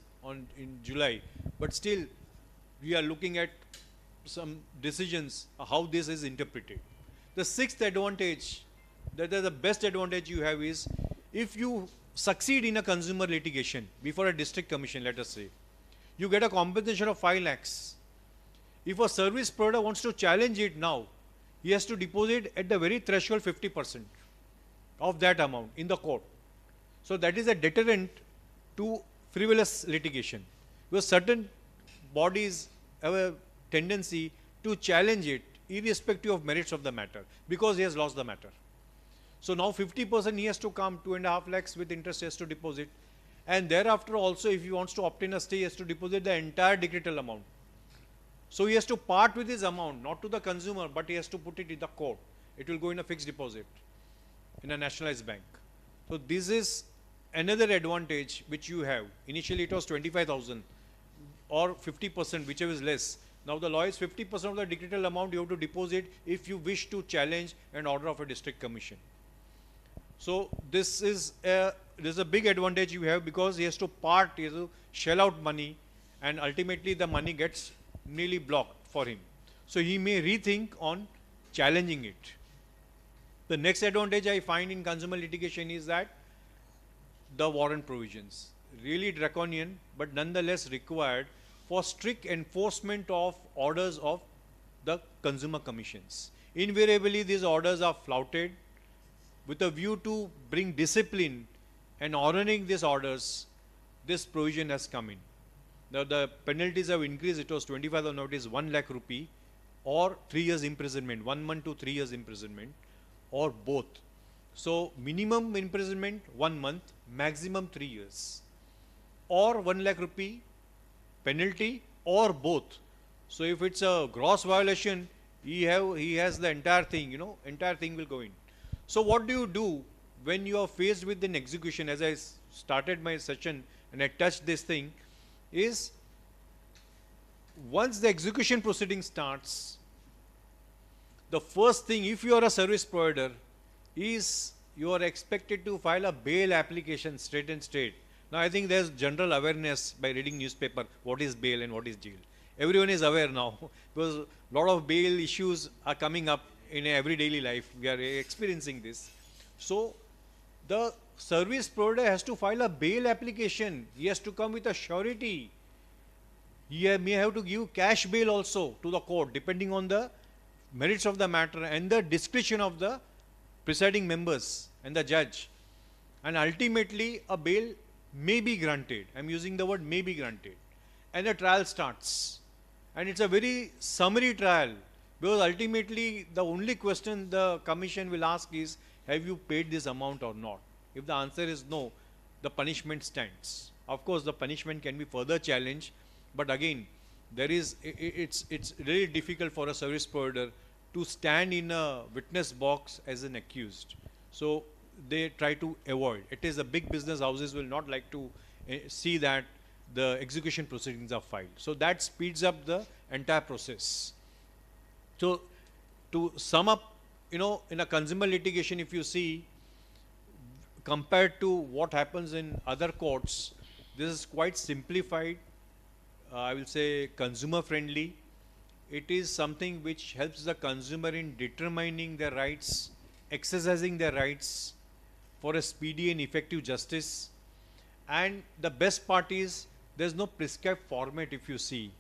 in July, but still we are looking at some decisions how this is interpreted. The sixth advantage, that is the best advantage you have, is if you succeed in a consumer litigation before a district commission, let us say, you get a compensation of 5 lakhs. If a service provider wants to challenge it now, he has to deposit at the very threshold 50% of that amount in the court. So that is a deterrent to frivolous litigation, because certain bodies have a tendency to challenge it irrespective of merits of the matter, because he has lost the matter. So now 50% he has to come, 2.5 lakhs with interest he has to deposit, and thereafter also if he wants to obtain a stay, he has to deposit the entire decretal amount. So he has to part with his amount, not to the consumer, but he has to put it in the court. It will go in a fixed deposit in a nationalized bank. So this is another advantage which you have. Initially it was 25,000 or 50%, whichever is less. Now the law is 50% of the decretal amount you have to deposit if you wish to challenge an order of a district commission. So this is a big advantage you have, because he has to shell out money, and ultimately the money gets nearly blocked for him. So he may rethink on challenging it. The next advantage I find in consumer litigation is that the warrant provisions, really draconian but nonetheless required for strict enforcement of orders of the consumer commissions. Invariably these orders are flouted. With a view to bring discipline and honoring these orders, this provision has come in. Now the penalties have increased. It was 25,000, now it is 1 lakh rupee, or 3 years imprisonment, 1 month to 3 years imprisonment, or both. So minimum imprisonment 1 month, maximum 3 years, or 1 lakh rupee penalty, or both. So if it's a gross violation, he has the entire thing, entire thing will go in. So what do you do when you are faced with an execution? As I started my session and I touched this thing, is once the execution proceeding starts, the first thing, if you are a service provider, is you are expected to file a bail application straight. Now I think there's general awareness by reading newspaper, what is bail and what is jail. Everyone is aware now, because a lot of bail issues are coming up in every daily life. We are experiencing this. So the service provider has to file a bail application. He has to come with a surety. He may have to give cash bail also to the court, depending on the merits of the matter and the discretion of the presiding members and the judge. And ultimately a bail may be granted. I am using the word may be granted. And the trial starts. And it's a very summary trial. Because ultimately, the only question the commission will ask is, have you paid this amount or not? If the answer is no, the punishment stands. Of course, the punishment can be further challenged, but again, it's really difficult for a service provider to stand in a witness box as an accused. So they try to avoid. It is the big business houses will not like to see that the execution proceedings are filed. So that speeds up the entire process. So to sum up, in a consumer litigation, if you see, compared to what happens in other courts, this is quite simplified, I will say consumer friendly. It is something which helps the consumer in determining their rights, exercising their rights for a speedy and effective justice. And the best part is, there's no prescribed format if you see.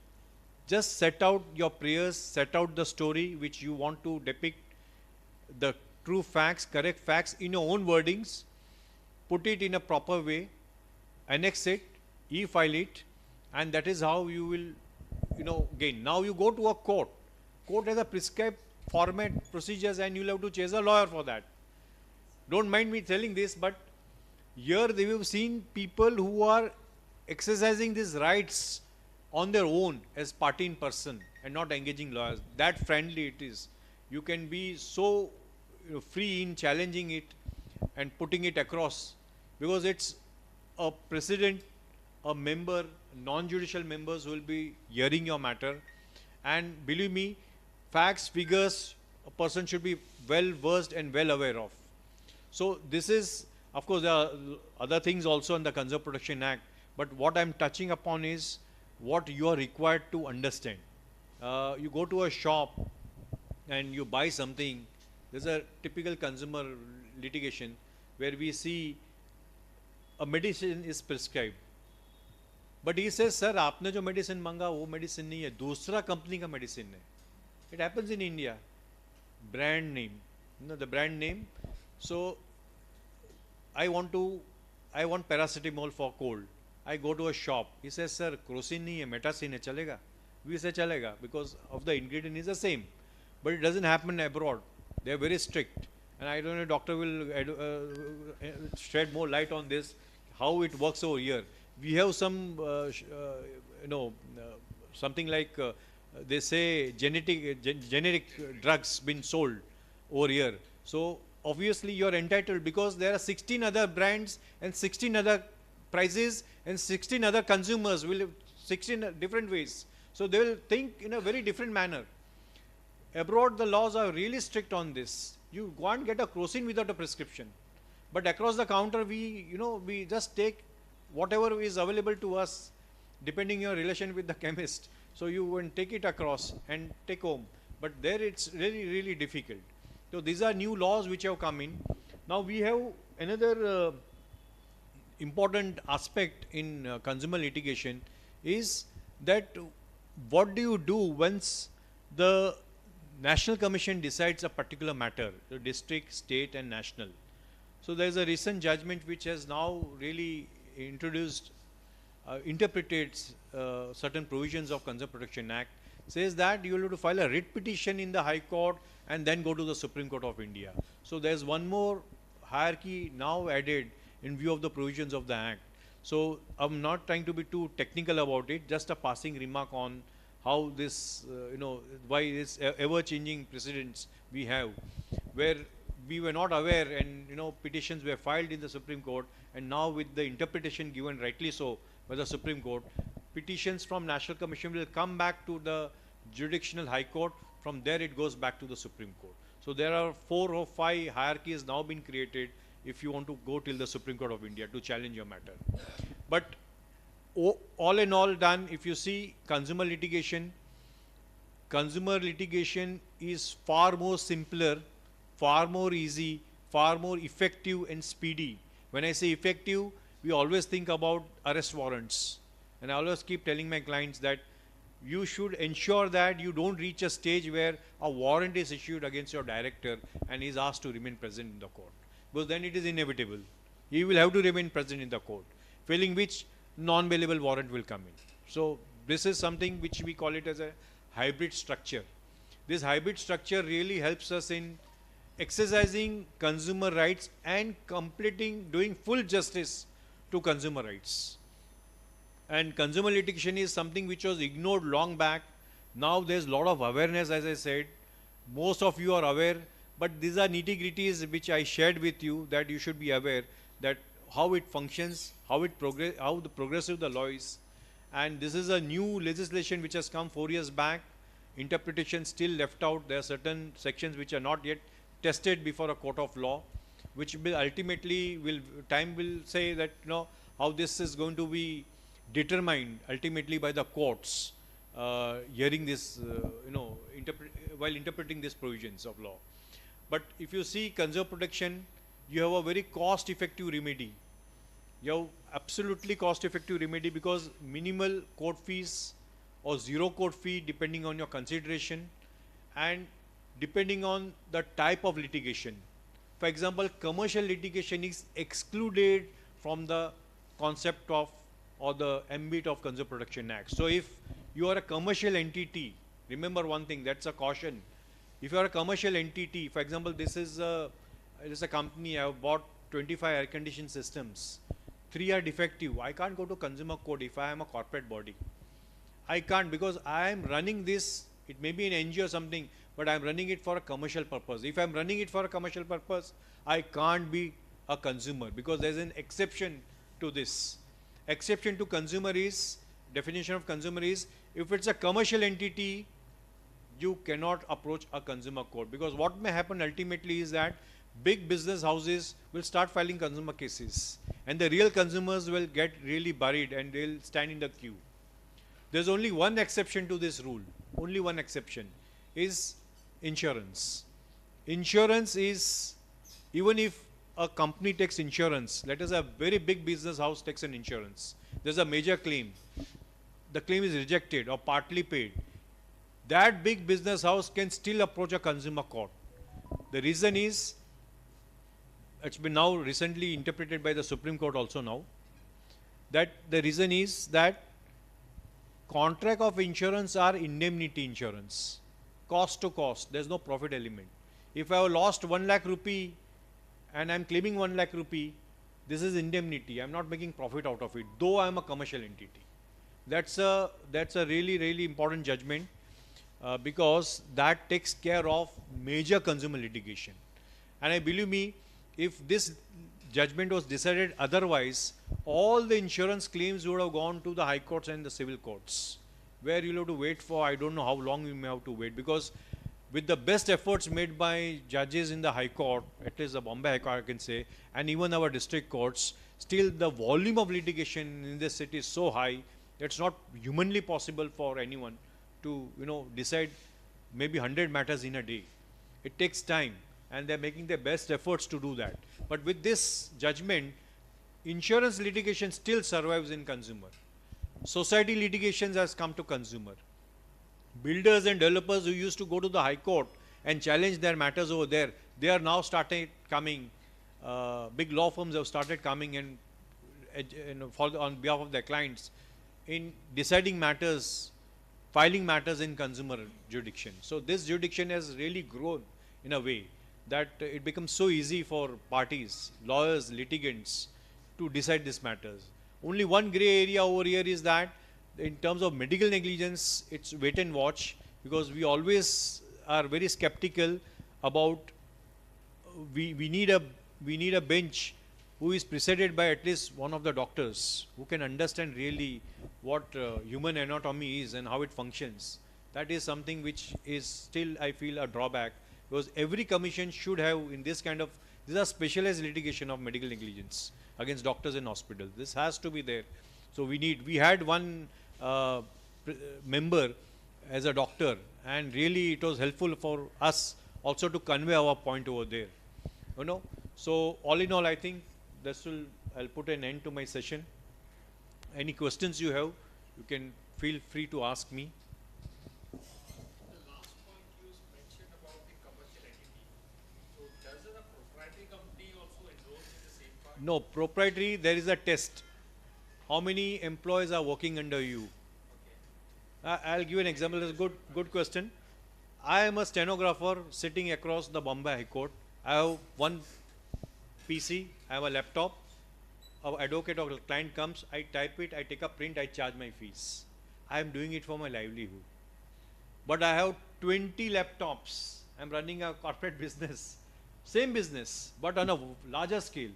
Just set out your prayers, set out the story which you want to depict, the true facts, correct facts in your own wordings, put it in a proper way, annex it, e-file it, and that is how you will, gain. Now you go to a court. Court has a prescribed format, procedures, and you'll have to chase a lawyer for that. Don't mind me telling this, but here we have seen people who are exercising these rights on their own as party in person and not engaging lawyers. That friendly it is. You can be so free in challenging it and putting it across, because it's a president, a member, non-judicial members will be hearing your matter, and believe me, facts, figures, a person should be well versed and well aware of. So this is, of course, there are other things also in the Consumer Protection Act, but what I'm touching upon is what you are required to understand. You go to a shop and you buy something. There's a typical consumer litigation where we see a medicine is prescribed, but he says, sir, आपने जो medicine मांगा वो medicine नहीं है, दूसरा company का medicine है. It happens in India. Brand name, the brand name. So I want paracetamol for cold. I go to a shop. He says, sir, crocin nahi hai, metacin hai, chalega? We say chalega because of the ingredient is the same. But it doesn't happen abroad. They are very strict. And I don't know, doctor will shed more light on this, how it works over here. We have some, something like they say generic drugs been sold over here. So obviously you are entitled, because there are 16 other brands and 16 other prices and 16 other consumers will have 16 different ways. So they will think in a very different manner. Abroad the laws are really strict on this. You can't get a crocin without a prescription. But across the counter we just take whatever is available to us depending your relation with the chemist. So you can take it across and take home. But there it's really, really difficult. So these are new laws which have come in. Now we have another important aspect in consumer litigation is that what do you do once the National Commission decides a particular matter, the district, state and national. So there is a recent judgment which has now really introduced, interpreted certain provisions of Consumer Protection Act, says that you will have to file a writ petition in the High Court and then go to the Supreme Court of India. So there is one more hierarchy now added in view of the provisions of the Act. So I'm not trying to be too technical about it, just a passing remark on how this, why this ever-changing precedents we have, where we were not aware and, petitions were filed in the Supreme Court, and now with the interpretation given rightly so by the Supreme Court, petitions from National Commission will come back to the jurisdictional High Court. From there it goes back to the Supreme Court. So there are 4 or 5 hierarchies now been created if you want to go till the Supreme Court of India to challenge your matter. But all in all done, if you see consumer litigation is far more simpler, far more easy, far more effective and speedy. When I say effective, we always think about arrest warrants. And I always keep telling my clients that you should ensure that you don't reach a stage where a warrant is issued against your director and he is asked to remain present in the court. Because then it is inevitable. He will have to remain present in the court, failing which non-bailable warrant will come in. So this is something which we call it as a hybrid structure. This hybrid structure really helps us in exercising consumer rights and doing full justice to consumer rights. And consumer litigation is something which was ignored long back. Now there's a lot of awareness, as I said. Most of you are aware, but these are nitty-gritties which I shared with you, that you should be aware that how it functions, how the progressive the law is. And this is a new legislation which has come 4 years back. Interpretation still left out. There are certain sections which are not yet tested before a court of law, which will ultimately time will say that how this is going to be determined ultimately by the courts hearing this while interpreting these provisions of law. But if you see consumer protection, you have a very cost effective remedy. You have absolutely cost effective remedy because minimal court fees or zero court fee depending on your consideration and depending on the type of litigation. For example, commercial litigation is excluded from the concept of or the ambit of Consumer Protection Act. So if you are a commercial entity, remember one thing, that's a caution. If you are a commercial entity, for example, this is a company, I have bought 25 air conditioning systems. 3 are defective. I can't go to consumer court if I am a corporate body. I can't, because I am running this, it may be an NGO or something, but I am running it for a commercial purpose. If I am running it for a commercial purpose, I can't be a consumer, because there is an exception to this. Exception to consumer is, definition of consumer is, if it's a commercial entity, you cannot approach a consumer court, because what may happen ultimately is that big business houses will start filing consumer cases and the real consumers will get really buried and they'll stand in the queue. There's only one exception to this rule. Only one exception is insurance. Insurance is, even if a company takes insurance, let us say a very big business house takes an insurance. There's a major claim. The claim is rejected or partly paid. That big business house can still approach a consumer court. The reason is, it's been now recently interpreted by the Supreme Court also now, that the reason is that contract of insurance are indemnity insurance, cost to cost, there's no profit element. If I have lost 1 lakh rupee and I'm claiming 1 lakh rupee, this is indemnity, I'm not making profit out of it, though I'm a commercial entity. That's a really, really important judgment because that takes care of major consumer litigation. And I believe me, if this judgment was decided otherwise, all the insurance claims would have gone to the high courts and the civil courts, where you'll have to wait for, I don't know how long you may have to wait, because with the best efforts made by judges in the high court, at least the Bombay High Court I can say, and even our district courts, still the volume of litigation in this city is so high, it's not humanly possible for anyone to decide maybe 100 matters in a day. It takes time, and they're making their best efforts to do that. But with this judgment, insurance litigation still survives in consumer. Society litigations has come to consumer. Builders and developers who used to go to the high court and challenge their matters over there, they are now started coming. Big law firms have started coming and on behalf of their clients in deciding matters, filing matters in consumer jurisdiction. So this jurisdiction has really grown in a way that it becomes so easy for parties, lawyers, litigants to decide these matters. Only one grey area over here is that in terms of medical negligence, it's wait and watch, because we always are very skeptical about, we need a bench who is presided by at least one of the doctors who can understand really what human anatomy is and how it functions. That is something which is still, I feel, a drawback, because every commission should have in this kind of, these are specialized litigation of medical negligence against doctors in hospitals. This has to be there. So we had one member as a doctor, and really it was helpful for us also to convey our point over there. So all in all, I think I'll put an end to my session. Any questions you have, you can feel free to ask me. No, proprietary, there is a test. How many employees are working under you? I'll give an example. It's a good question. I am a stenographer sitting across the Bombay High Court. I have one PC, I have a laptop. Our advocate or client comes, I type it, I take a print, I charge my fees. I am doing it for my livelihood. But I have 20 laptops. I'm running a corporate business. Same business, but on a larger scale.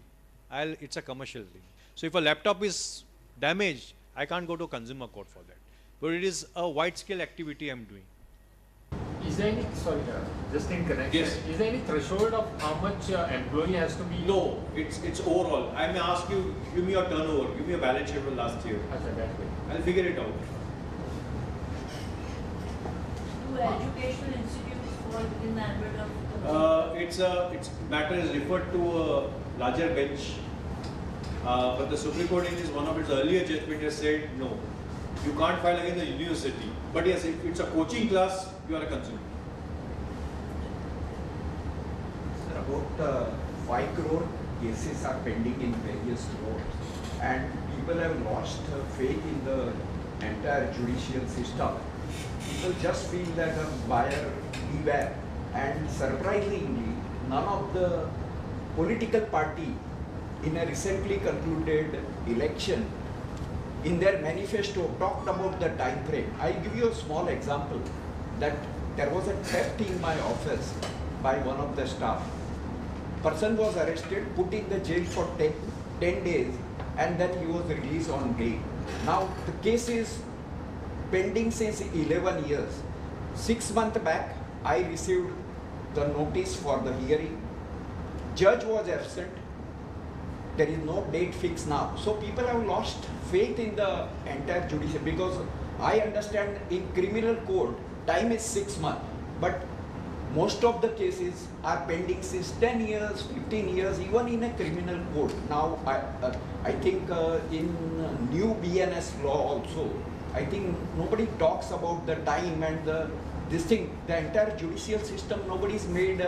It's a commercial thing. So if a laptop is damaged, I can't go to consumer court for that. But it is a wide scale activity I'm doing. Is there any, sorry, just in connection, Yes. is there any threshold of how much employee has to be? No, it's overall. I may ask you, give me your turnover, give me a balance sheet for last year. Okay, that way. I'll figure it out. Do educational institutes fall within the ambit of It's matter is referred to a larger bench, but the Supreme Court in one of its earlier judgment has said no, you can't file against the university. But yes, if it's a coaching class, you are a consumer. Sir, about 5 crore cases are pending in various courts, and people have lost faith in the entire judicial system. People just feel that a buyer beware, and surprisingly, none of the political party in a recently concluded election in their manifesto talked about the time frame. I'll give you a small example that there was a theft in my office by one of the staff. Person was arrested, put in the jail for 10 days, and then he was released on bail. Now the case is pending since 11 years. 6 months back, I received the notice for the hearing. Judge was absent. There is no date fixed now. So people have lost faith in the entire judiciary, because I understand in criminal court, time is 6 months, but most of the cases are pending since 10 years, 15 years, even in a criminal court. Now, I think in new BNS law also, I think nobody talks about the time and this thing, the entire judicial system, nobody is made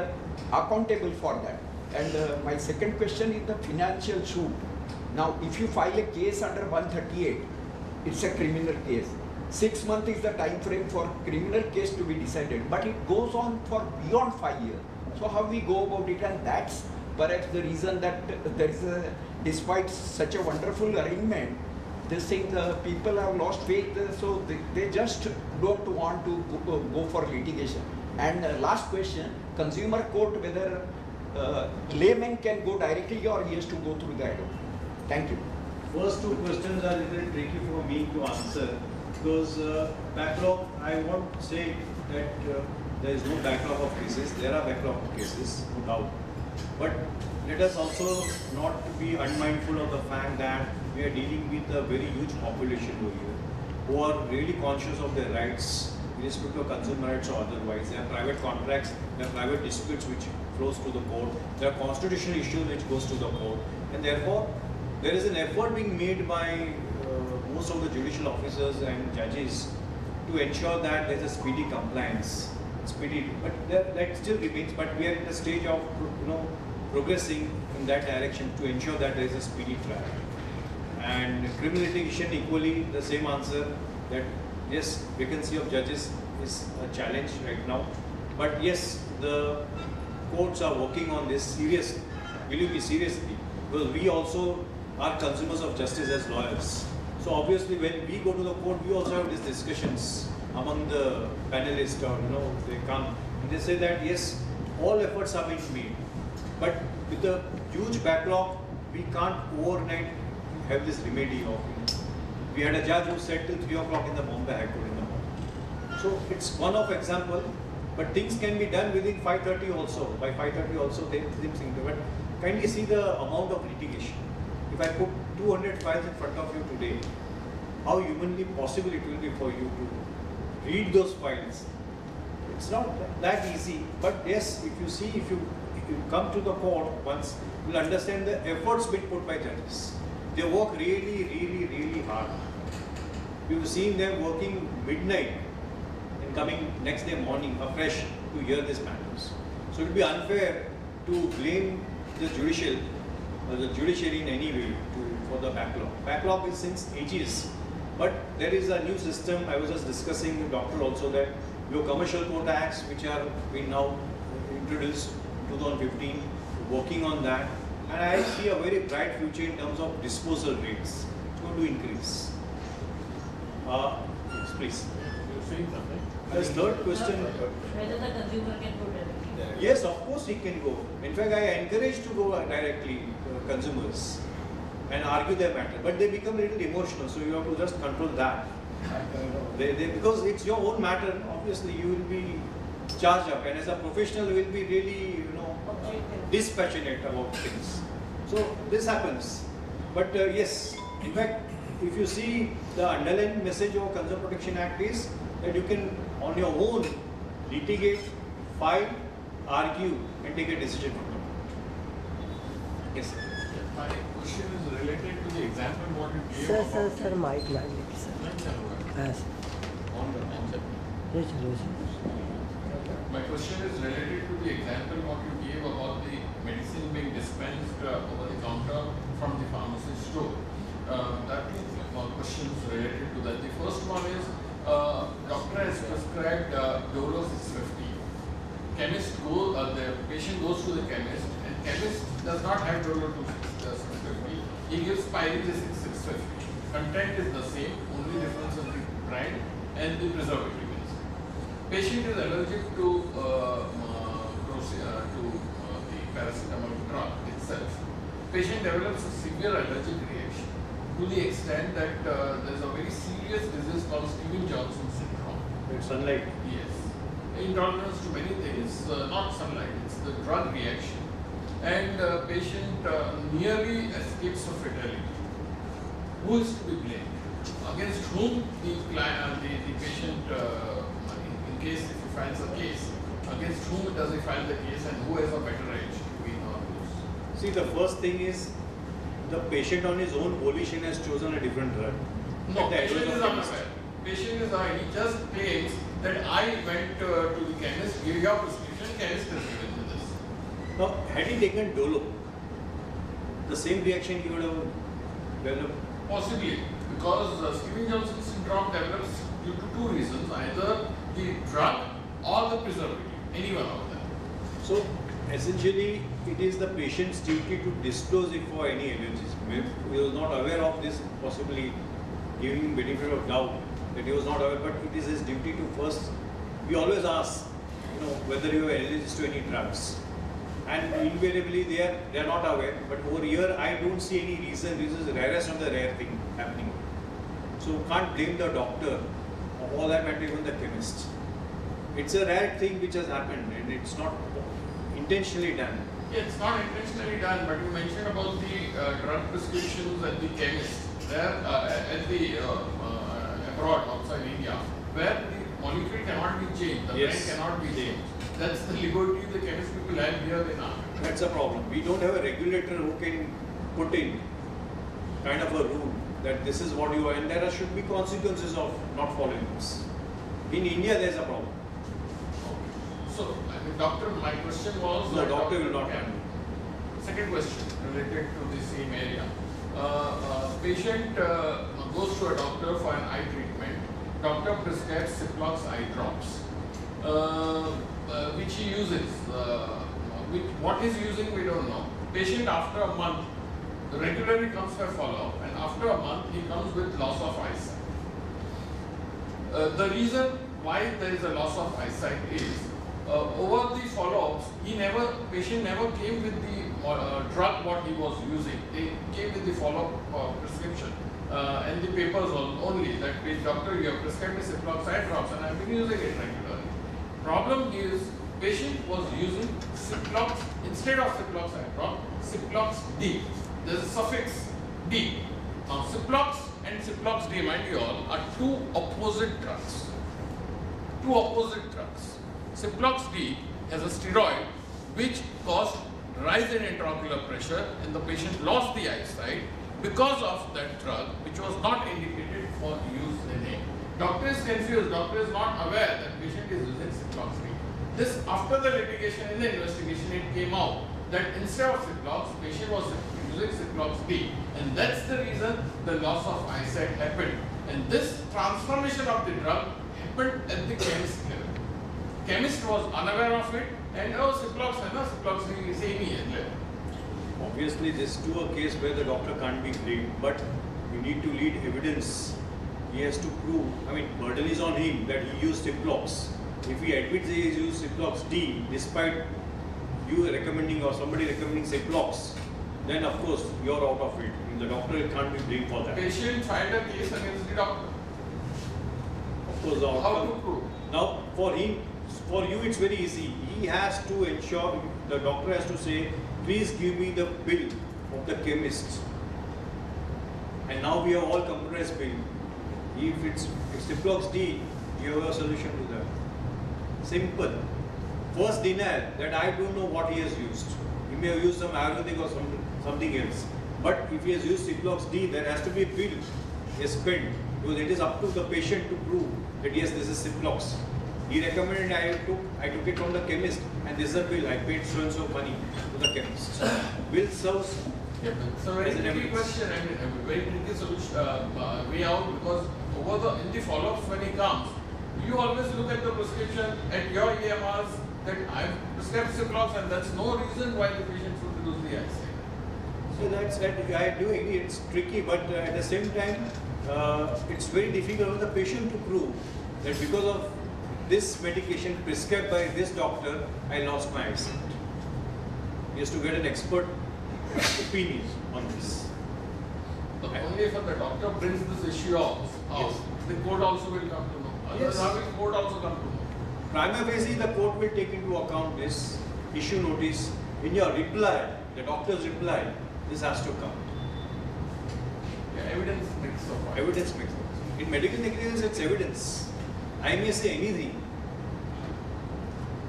accountable for that. And my second question is the financial suit. Now, if you file a case under 138, it's a criminal case. 6 months is the time frame for criminal case to be decided, but it goes on for beyond 5 years. So how we go about it? And that's perhaps the reason that there is a, despite such a wonderful arrangement, this thing, people have lost faith, so they just don't want to go for litigation. And last question, consumer court, whether layman can go directly or he has to go through the advocate. Thank you. First two questions are a little tricky for me to answer, because backlog, I won't say that there is no backlog of cases. There are backlog of cases, no doubt. But let us also not be unmindful of the fact that we are dealing with a very huge population over here who are really conscious of their rights, with respect to consumer rights or otherwise. There are private contracts, there are private disputes which flows to the court, there are constitutional issues which goes to the court, and therefore there is an effort being made by most of the judicial officers and judges to ensure that there is a speedy compliance. But that still remains, but we are in the stage of progressing in that direction to ensure that there is a speedy trial. And criminal litigation, equally the same answer, that yes, vacancy of judges is a challenge right now, but yes, the courts are working on this seriously, believe me, seriously, because we also are consumers of justice as lawyers. So obviously when we go to the court, we also have these discussions among the panelists, or they come and they say that yes, all efforts are being made, but with the huge backlog, we can't overnight have this remedy of we had a judge who said till 3 o'clock in the Bombay High Court in the morning. So it's one of example, but things can be done within 5:30 also. By 5:30 also, things can be. But kindly see the amount of litigation. If I put 200 files in front of you today, how humanly possible it will be for you to read those files. It's not that easy, but yes, if you come to the court once, you'll understand the efforts being put by judges. They work really, really, really hard. You've seen them working midnight and coming next day morning afresh to hear these matters. So it would be unfair to blame the judiciary in any way for the backlog. Backlog is since ages. But there is a new system. I was just discussing with the doctor also that your commercial quota acts, which are being now introduced 2015, working on that, and I see a very bright future in terms of disposal rates. It's going to increase. Yes, please. You're saying something? As third question. Whether the consumer can go directly. Yes, of course he can go. In fact, I encourage to go directly to consumers and argue their matter. But they become a little emotional, so you have to just control that. Because it's your own matter, obviously you will be charged up, and as a professional you will be really, Objective. dispassionate about things. So this happens. But yes, in fact, if you see the underlying message of Consumer Protection Act is that you can on your own litigate, file, argue and take a decision from them. Yes, sir. My question is related to the example what you gave sir about sir sir mike ला लीजिए sir नहीं चल रहा है। हाँ sir On the ये चलो sir My question is related to the example what you gave about the medicine being dispensed over the counter from the pharmacy store. That is questions related to that. The first one is doctor has prescribed Dolo 650. The patient goes to the chemist and chemist does not have Dolo 650. He gives Pyrex 650. Content is the same, only difference of the brand and the preservative. Patient is allergic to the paracetamol drug itself. Patient develops a severe allergic reaction to the extent that there is a very serious disease called Stevens-Johnson syndrome. It's sunlight. Yes. Intolerance to many things, not sunlight, it's the drug reaction. And patient nearly escapes of fatality. Who is to be blamed? Against whom the patient in case if he files a case, against whom does he file the case and who has a better edge between all those? See, the first thing is the patient on his own volition has chosen a different drug. No, At the patient advice is of chemist. unaware. Patient is he just claims that I went to the chemist, give your prescription, chemist has given me this. Now, had he taken Dolo, the same reaction he would have developed. Possibly, because Stevens-Johnson syndrome develops due to two reasons, either the drug or the preservative, any one of them. So, essentially, it is the patient's duty to disclose it for any allergies. If he was not aware of this, possibly giving him benefit of doubt that he was not aware, but it is his duty to first, we always ask, whether you are allergic to any drugs. And invariably they are not aware, but over here I don't see any reason. This is the rarest of the rare thing happening. So can't blame the doctor, or all that matter even the chemist. It's a rare thing which has happened and it's not intentionally done. Yeah, it's not intentionally done, but you mentioned about the drug prescriptions at the chemist, there at the abroad, outside India, where the molecule cannot be changed, the Yes. brand cannot be changed. That's the liberty the chemist people have here in our country. That's a problem. We don't have a regulator who can put in kind of a rule that this is what you are, and there should be consequences of not following this. In India, there's a problem. So, doctor, my question was. No, doctor will not can. handle. Second question related to the same area. Patient goes to a doctor for an eye treatment. Doctor prescribes Ciplox eye drops, which he uses. What he's using, we don't know. Patient after a month regularly comes for follow-up, and after a month he comes with loss of eyesight. The reason why there is a loss of eyesight is over the follow-ups, patient never came with the drug what he was using. They came with the follow-up prescription and the papers only that doctor, you have prescribed me Ciplox eye drops and I have been using it regularly. Problem is patient was using Ciplox instead of Ciplox eye drop, Ciplox D. There is a suffix D. Now Ciplox and Ciplox D, mind you all, are two opposite drugs. Ciplox D has a steroid which caused rise in intraocular pressure and the patient lost the eyesight because of that drug which was not indicated for use in him. Doctor is confused, doctor is not aware that patient is using Ciplox D. This after the litigation in the investigation it came out that instead of Ciplox, patient was using Ciplox D, and that's the reason the loss of eyesight happened. And this transformation of the drug happened at the chemist level. chemist was unaware of it, and Ciplox is same here. Obviously, this is a case where the doctor can't be blamed, but you need to lead evidence. He has to prove, burden is on him that he used Ciplox. If he admits he has used Ciplox D, despite you recommending or somebody recommending Ciplox, then of course you're out of it. The doctor can't be blamed for that. Patient filed a case against the doctor. Of course, the How outcome. to prove? Now, for you, it's very easy. He has to ensure, the doctor has to say, please give me the bill of the chemist. And now we have all computerized bill. If it's Ciplox D, you have a solution to that. Simple. First denial that I don't know what he has used. He may have used some Ayurvedic or something else. But if he has used Ciplox D, there has to be a bill he has spent. Because it is up to the patient to prove that yes, this is Ciplox. He recommended, I took it from the chemist, and this is a bill. I paid so and so money to the chemist. Bill serves. Yeah, so very as an tricky evidence. question and a very tricky solution way out, because in the follow-ups when he comes, you always look at the prescription at your EMRs that I've prescribed Ciplox, and that's no reason why the patient should use the IC. So that's that I am doing. It's tricky, but at the same time, it's very difficult for the patient to prove that because of this medication prescribed by this doctor, I lost my eyesight. He has to get an expert opinion on this. So only if the doctor brings this issue out, Yes. the court also will come to know. Otherwise, Yes. how will court also come to know? Prima facie, the court will take into account this issue notice. In your reply, the doctor's reply, this has to come. Yeah, evidence makes the point. Evidence makes sense. In medical negligence, it's evidence. I may say anything.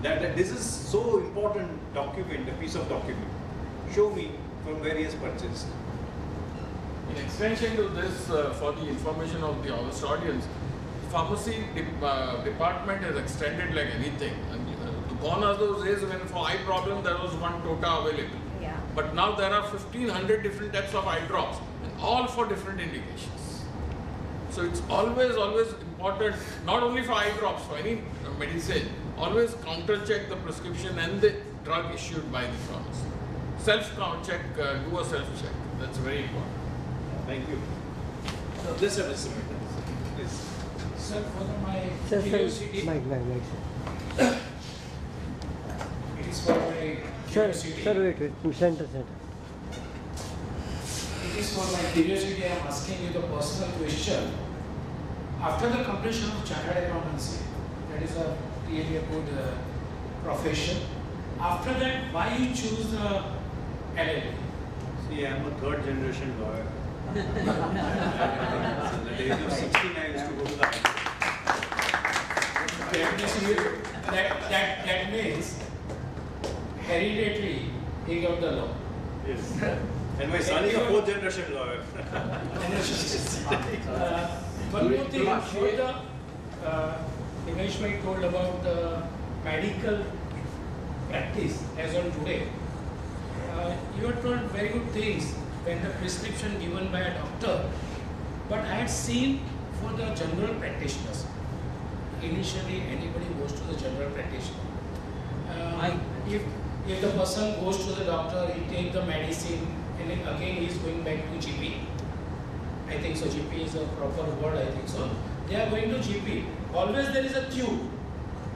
That this is so important document, a piece of document. Show me from where he has purchased. In extension to this, for the information of the august audience, pharmacy department is extended like anything. And gone are those days when for eye problem there was one tota available. Yeah. But now there are 1500 different types of eye drops, and all for different indications. So it's always important, not only for eye drops, for any medicine, always counter check the prescription and the drug issued by the pharmacy. Self-check, do a self-check. That's very important. Thank you. So this is please. Sir, for my Sir, curiosity, Mike, sir. it is for my curiosity. Sir, wait, center. It is for my curiosity. I am asking you the personal question. After the completion of chartered accountancy, that is really a good profession. After that, why you choose the LLB? See, I am a third generation lawyer. At the age of 16, I used to go to the That means hereditary he got the law. Yes. And my son is a fourth generation lawyer. One more thing, for the Dinesh Bhai told about the medical practice as on today. You have told very good things when the prescription given by a doctor, but I had seen for the general practitioners. Initially, anybody goes to the general practitioner. If the person goes to the doctor, he takes the medicine, and then again he is going back to GP. I think so. GP is a proper word. I think so. They are going to GP. Always there is a queue,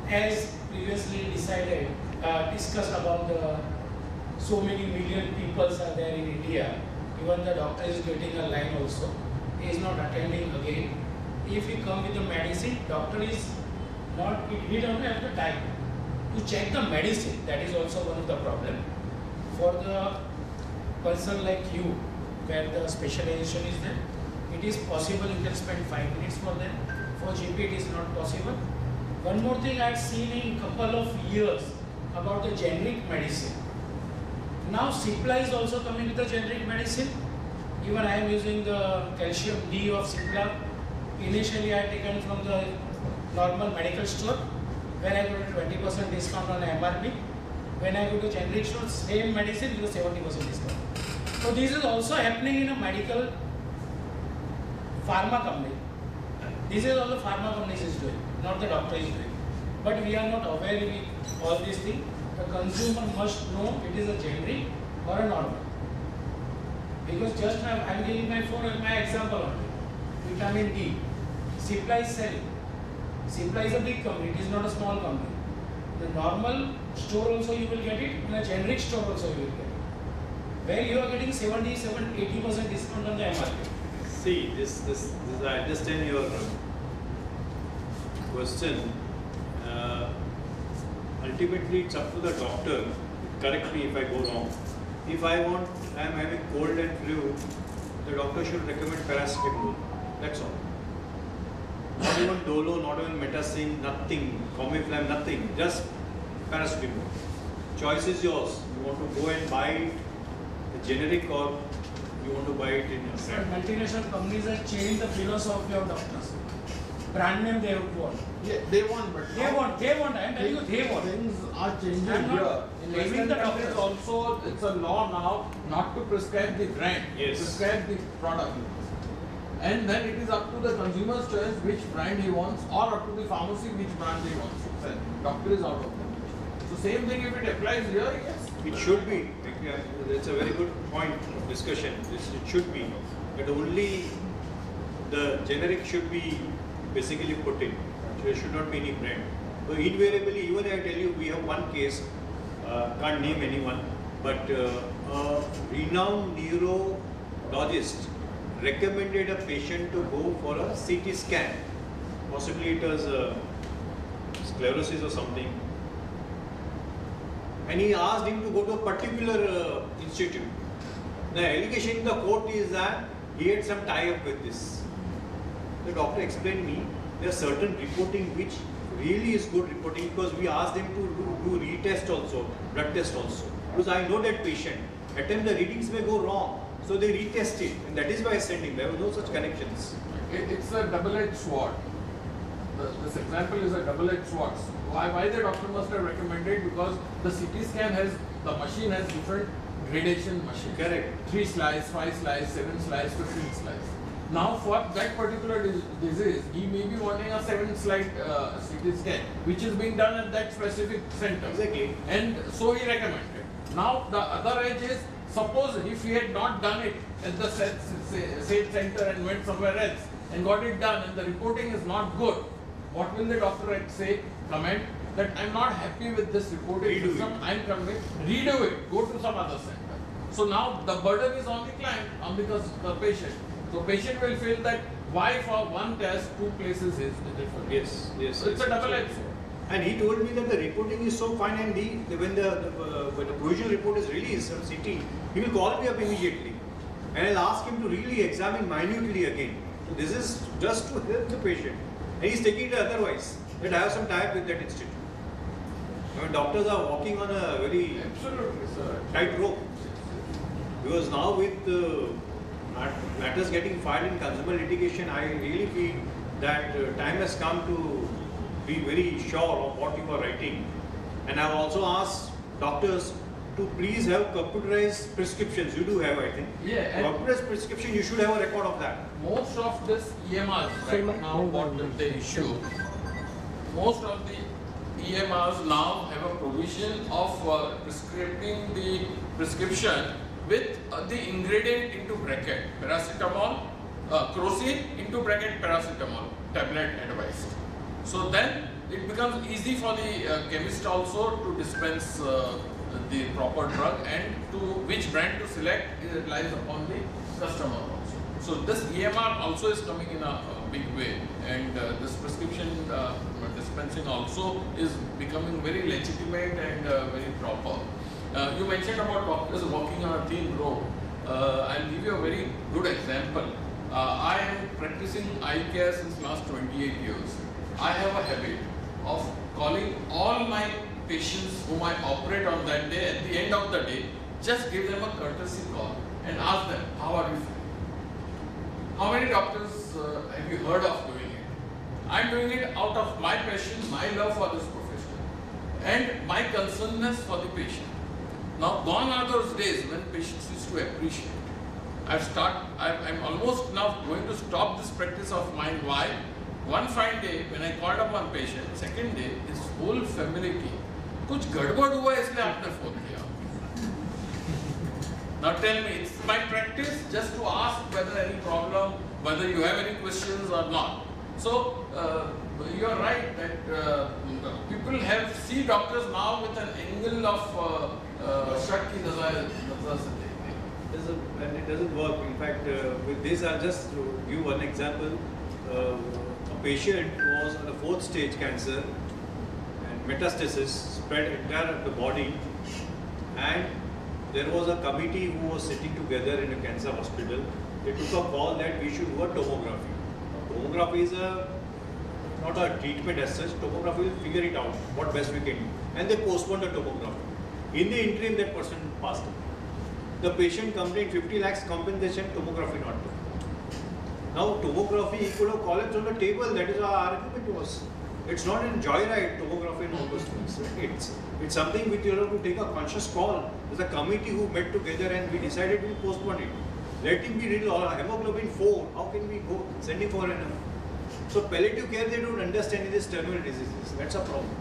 as previously discussed about the so many million people are there in India. Even the doctor is getting a line also. He is not attending again. If he come with the medicine, doctor is not. He don't have the time to check the medicine. That is also one of the problem. For the person like you, where the specialization is there, it is possible you can spend 5 minutes for them. For GP, it is not possible. One more thing I have seen in couple of years about the generic medicine. Now Cipla is also coming with the generic medicine. Even I am using the calcium D of Cipla. Initially I had taken from the normal medical store, where I got a 20% discount on MRP. When I go to generic store, same medicine with a 70% discount. So this is also happening in a medical pharma company. This is all the pharma companies is doing, not the doctor is doing. but we are not aware with all these things. The consumer must know it is a generic or a normal. Because just now I am giving my example only. Vitamin D. Cipla is selling. Cipla is a big company, it is not a small company. The normal store also you will get it, and a generic store also you will get it. Where you are getting 70-80% discount on the MRP. See, this I understand your question. Ultimately, it's up to the doctor. Correct me if I go wrong. If I am having cold and flu, the doctor should recommend paracetamol. That's all. Not even Dolo, not even Metacin, nothing, Comiflam, nothing. Just paracetamol. Choice is yours. You want to go and buy it, the generic, or you want to buy it in your Sir, multinational companies have changed the philosophy of doctors. Brand name they want. Yeah, they want, but They want. I am telling you, they want. things are changing I'm not here. In blaming Western the countries doctors. also, it's a law now not to prescribe the brand, Yes. prescribe the product. And then it is up to the consumer's choice which brand he wants, or up to the pharmacy which brand he wants to sell. Doctor is out of the picture. So same thing if it applies here, yes. It should be. It's a very good point of discussion. It should be. But only the generic should be basically put in. There should not be any brand. So invariably, even I tell you, we have one case, can't name anyone, but a renowned neurologist recommended a patient to go for a CT scan. Possibly it was sclerosis or something. And he asked him to go to a particular institute. The allegation in the court is that he had some tie-up with this. The doctor explained me there are certain reporting which really is good reporting, because we asked them to do retest also, blood test also. Because I know that patient, at times the readings may go wrong, so they retest it, and that is why I sent him. There were no such connections. It's a double-edged sword. This example is a double-edged sword. Why the doctor must have recommended? Because the CT scan the machine has different gradation machines. Correct. 3 slice, 5 slice, 7 slice, 15 slice. Now for that particular disease, he may be wanting a 7 slide CT scan, which is being done at that specific center. Exactly. And so he recommended. Now the other edge is, suppose if he had not done it at the same center and went somewhere else and got it done and the reporting is not good, what will the doctor say? Comment that I'm not happy with this reporting system, I'm convinced, redo it, go to some other center. So now the burden is on the client, on the patient. So patient will feel that why for one test, 2 places is different. Yes, yes. So it's a double-edged sword. And he told me that the reporting is so fine, and when the provisional report is released on CT, he will call me up immediately. And I'll ask him to really examine minutely again. So this is just to help the patient. And he's taking it otherwise, that I have some tie-up with that institute. I mean, doctors are walking on a very Absolutely, sir. tight rope. Because now with matters getting filed in consumer litigation, I really feel that time has come to be very sure of what you are writing. And I have also asked doctors to please have computerized prescriptions. You do have, I think. Yeah. Computerized prescription, you should have a record of that. Most of this EMRs right now, what they issue, most of the EMRs now have a provision of prescribing the prescription with the ingredient into bracket, paracetamol, crocin into bracket paracetamol, tablet advised. So then it becomes easy for the chemist also to dispense the proper drug, and to which brand to select, it lies upon the customer also. So this EMR also is coming in a big way, and this prescription dispensing also is becoming very legitimate and very proper. You mentioned about doctors walking on a thin rope. I'll give you a very good example. I am practicing eye care since last 28 years. I have a habit of calling all my patients whom I operate on that day, at the end of the day, just give them a courtesy call and ask them, how are you feeling? How many doctors have you heard of doing it? I'm doing it out of my passion, my love for this profession, and my concerness for the patient. Now, gone are those days when patients used to appreciate. I'm almost now going to stop this practice of mine. Why? one fine day when I called up one patient, second day his whole family came. कुछ गड़बड़ हुआ है इसलिए आपने phone किया. Now tell me, it's my practice just to ask whether any problem, whether you have any questions or not. So you are right that people have see doctors now with an angle of shak ki nazar se dekhte hain. And it doesn't work. In fact, with this, I'll just give one example. A patient was on the 4th stage cancer and metastasis spread entire of the body, and there was a committee who was sitting together in a cancer hospital. They took a call that we should do a tomography. Tomography is not a treatment as such. Tomography will figure it out what best we can do, and they postponed the tomography. In the interim, that person passed away. The patient complained 50 lakhs compensation, tomography not done. Now tomography, he could have called it on the table. That is our argument was. It's not in joyride, tomography and all those things. It's something which you have to take a conscious call. There's a committee who met together and we decided we'll postpone it. Let him be real, hemoglobin 4, how can we go sending for an? So palliative care, they don't understand these terminal diseases. That's a problem.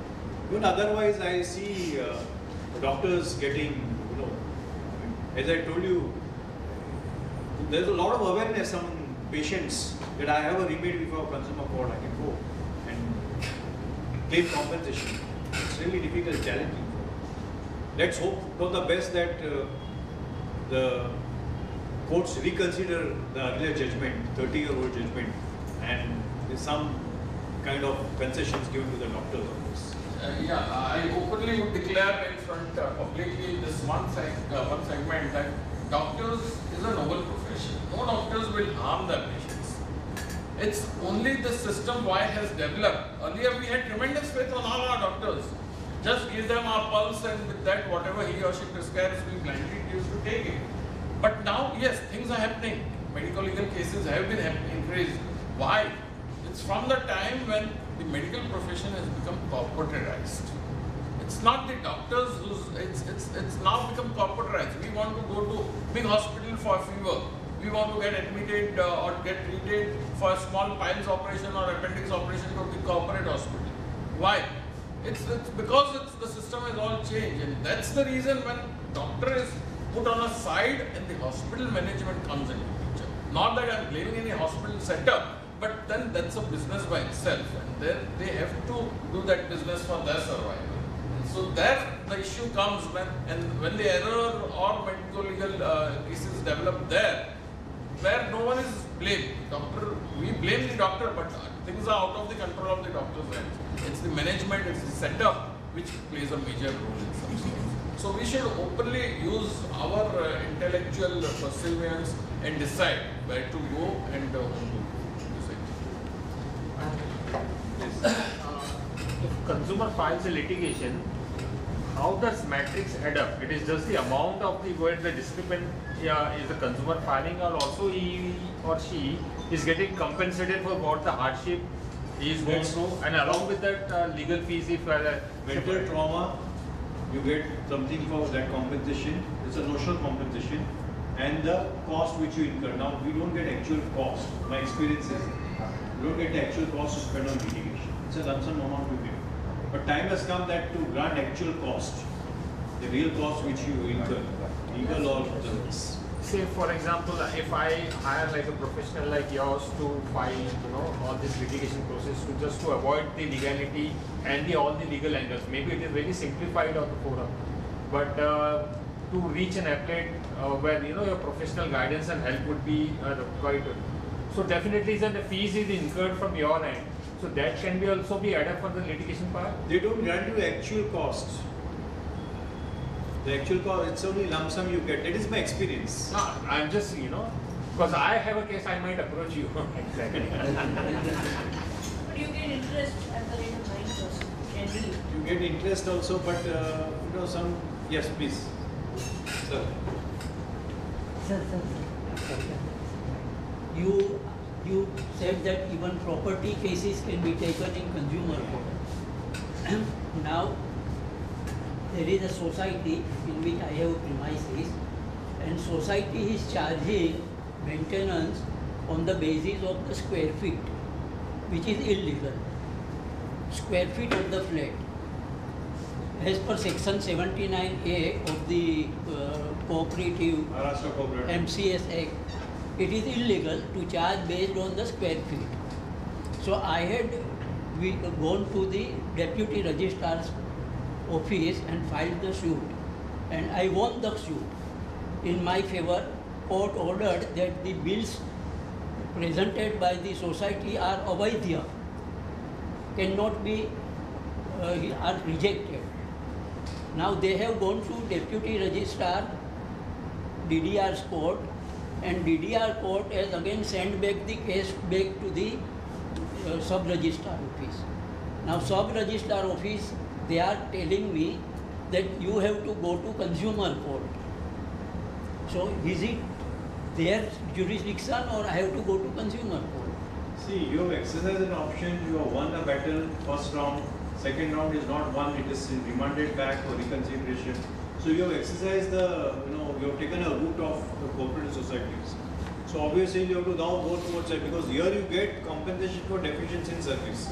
Even otherwise, I see doctors getting, as I told you, there's a lot of awareness among patients that I have a remedy before consumer court, I can go and claim compensation. It's really difficult, challenging. Let's hope for the best that the courts reconsider the earlier judgment, 30-year-old judgment, and there's some kind of concessions given to the doctors on this. I openly would declare in front publicly this one segment that doctors is a noble profession. No doctors will harm their patients. It's only the system why has developed. Earlier we had tremendous faith on all our doctors. Just give them our pulse and with that whatever he or she prescribes we blindly used to take it. But now yes, things are happening. Medical legal cases have been increased. Why? It's from the time when the medical profession has become corporatized. It's not the doctors it's now become corporatized. We want to go to big hospital for fever. We want to get admitted or get treated for a small piles operation or appendix operation to the corporate hospital. Why? It's because the system has all changed, and that's the reason when doctor is put on a side and the hospital management comes into picture. Not that I'm blaming any hospital setup, but then that's a business by itself, and then they have to do that business for their survival. So there the issue comes when the error or medical legal cases develop there, where no one is blamed. Doctor, we blame the doctor, but things are out of the control of the doctor's hands. It's the management, it's the setup which plays a major role in some sense. So we should openly use our intellectual perseverance and decide where to go and whom to decide. If consumer files a litigation, how does matrix add up? It is just the amount of the discrepant is the consumer filing, or also he or she is getting compensated for what the hardship he is going through, and along with that legal fees if mental trauma, you get something for that compensation. It's a notional compensation, and the cost which you incur. Now we don't get actual cost. My experience is you don't get the actual cost to spend on litigation. It's a lump sum amount you give. But time has come that to grant actual cost, the real cost which you incur, legal or otherwise. Say for example, if I hire like a professional like yours to file, all this litigation process just to avoid the legality and all the legal angles. Maybe it is very simplified on the forum, but to reach an appellate where your professional guidance and help would be required. So definitely, then the fees is incurred from your end. So that can be also be added for the litigation part? They don't grant you actual cost. The actual cost, it's only lump sum you get. That is my experience. No, I'm just, because I have a case, I might approach you. Exactly. But you get interest at the rate of 9%. Generally. You get interest also, but some. Yes, please. Sir. Sir. You said that even property cases can be taken in consumer court. Now, there is a society in which I have premises, and society is charging maintenance on the basis of the square feet. which is illegal. Square feet of the flat. As per section 79A of the Cooperative Maharashtra Cooperative. MCS Act, it is illegal to charge based on the square feet. So I had gone to the Deputy Registrar's office and filed the suit, and I won the suit. In my favor, court ordered that the bills presented by the society are avaidya, cannot be, are rejected. Now they have gone to Deputy Registrar, DDR's court, and DDR court has again sent back the case back to the sub-registrar office. Now sub-registrar office, they are telling me that you have to go to consumer court. So is it their jurisdiction or I have to go to consumer court? See, you have exercised an option, you have won a battle, first round, second round is not won, it is remanded back for reconsideration. So you have exercised the, you have taken a route of the cooperative societies. So obviously you have to now go towards it because here you get compensation for deficiency in service.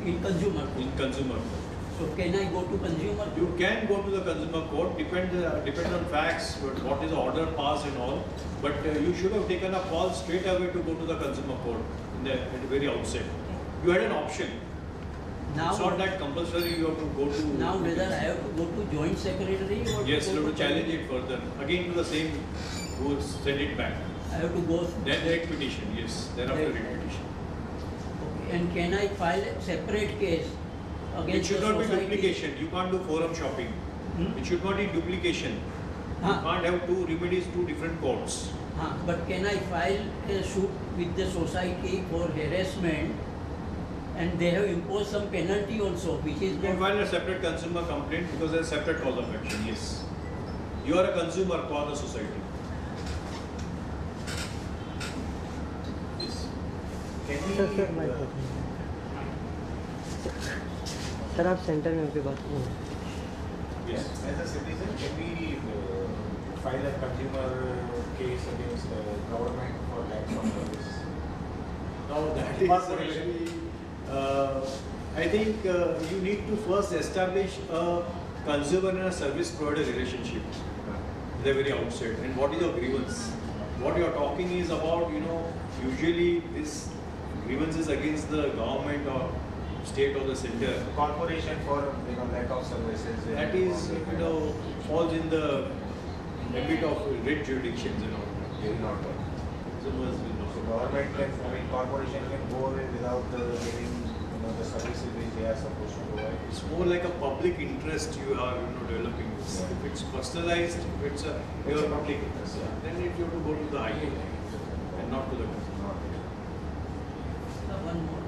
In consumer court. In consumer court. So can I go to consumer court? You can go to the consumer court, depend on facts, what is the order passed and all. But you should have taken a call straight away to go to the consumer court at the very outset. You had an option. Now, it's not that compulsory you have to go to. Now whether I have to go to joint secretary or yes, to you go have to challenge it further. Again to the same rules, send it back. I have to go. Then direct petition, yes. Thereafter direct petition. Okay. And can I file a separate case against It should the not society? be duplication. You can't do forum shopping. It should not be duplication. You can't have two remedies, two different courts. But can I file a suit with the society for harassment, and they have imposed some penalty also, which is You can file a separate consumer complaint because there is a separate cause of action, yes. You are a consumer for the society. Yes. Sir mic sir आप centre में होकर बात करो. Yes. As a citizen, can we file a consumer case against the government for lack of service? Now that is Corporation. I think you need to first establish a consumer and a service provider relationship at the very outset. And what is your grievance? What you are talking is about, usually this grievance is against the government or state or the center. Corporation for lack of services. That is, falls in the ambit of red jurisdictions, They will not work. Consumers will not. So government can, corporation can go away without getting the services which they are supposed to provide. It's more like a public interest you are developing. Yeah. If it's personalized, if it's a pure public interest, then you have to go to the high court and not to the consumer. one more.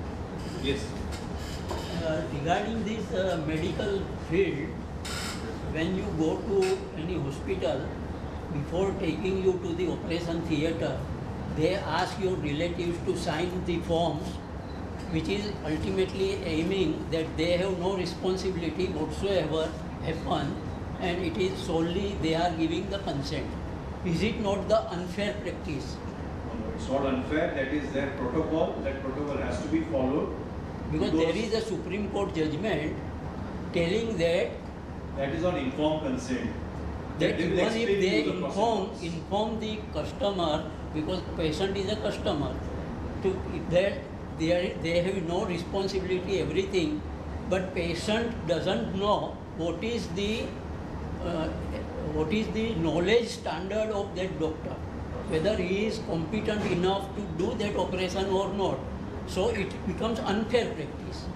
Yes. Regarding this medical field, when you go to any hospital, before taking you to the operation theatre, they ask your relatives to sign the forms, which is ultimately aiming that they have no responsibility whatsoever happen, and it is solely they are giving the consent. Is it not the unfair practice? No, it's not unfair. That is their protocol. That protocol has to be followed. Because there is a Supreme Court judgment telling that is on informed consent. that They will even explain if they you the procedures. inform the customer, because patient is a customer, to that they have no responsibility, everything, but patient doesn't know what is the knowledge standard of that doctor, whether he is competent enough to do that operation or not. So it becomes unfair practice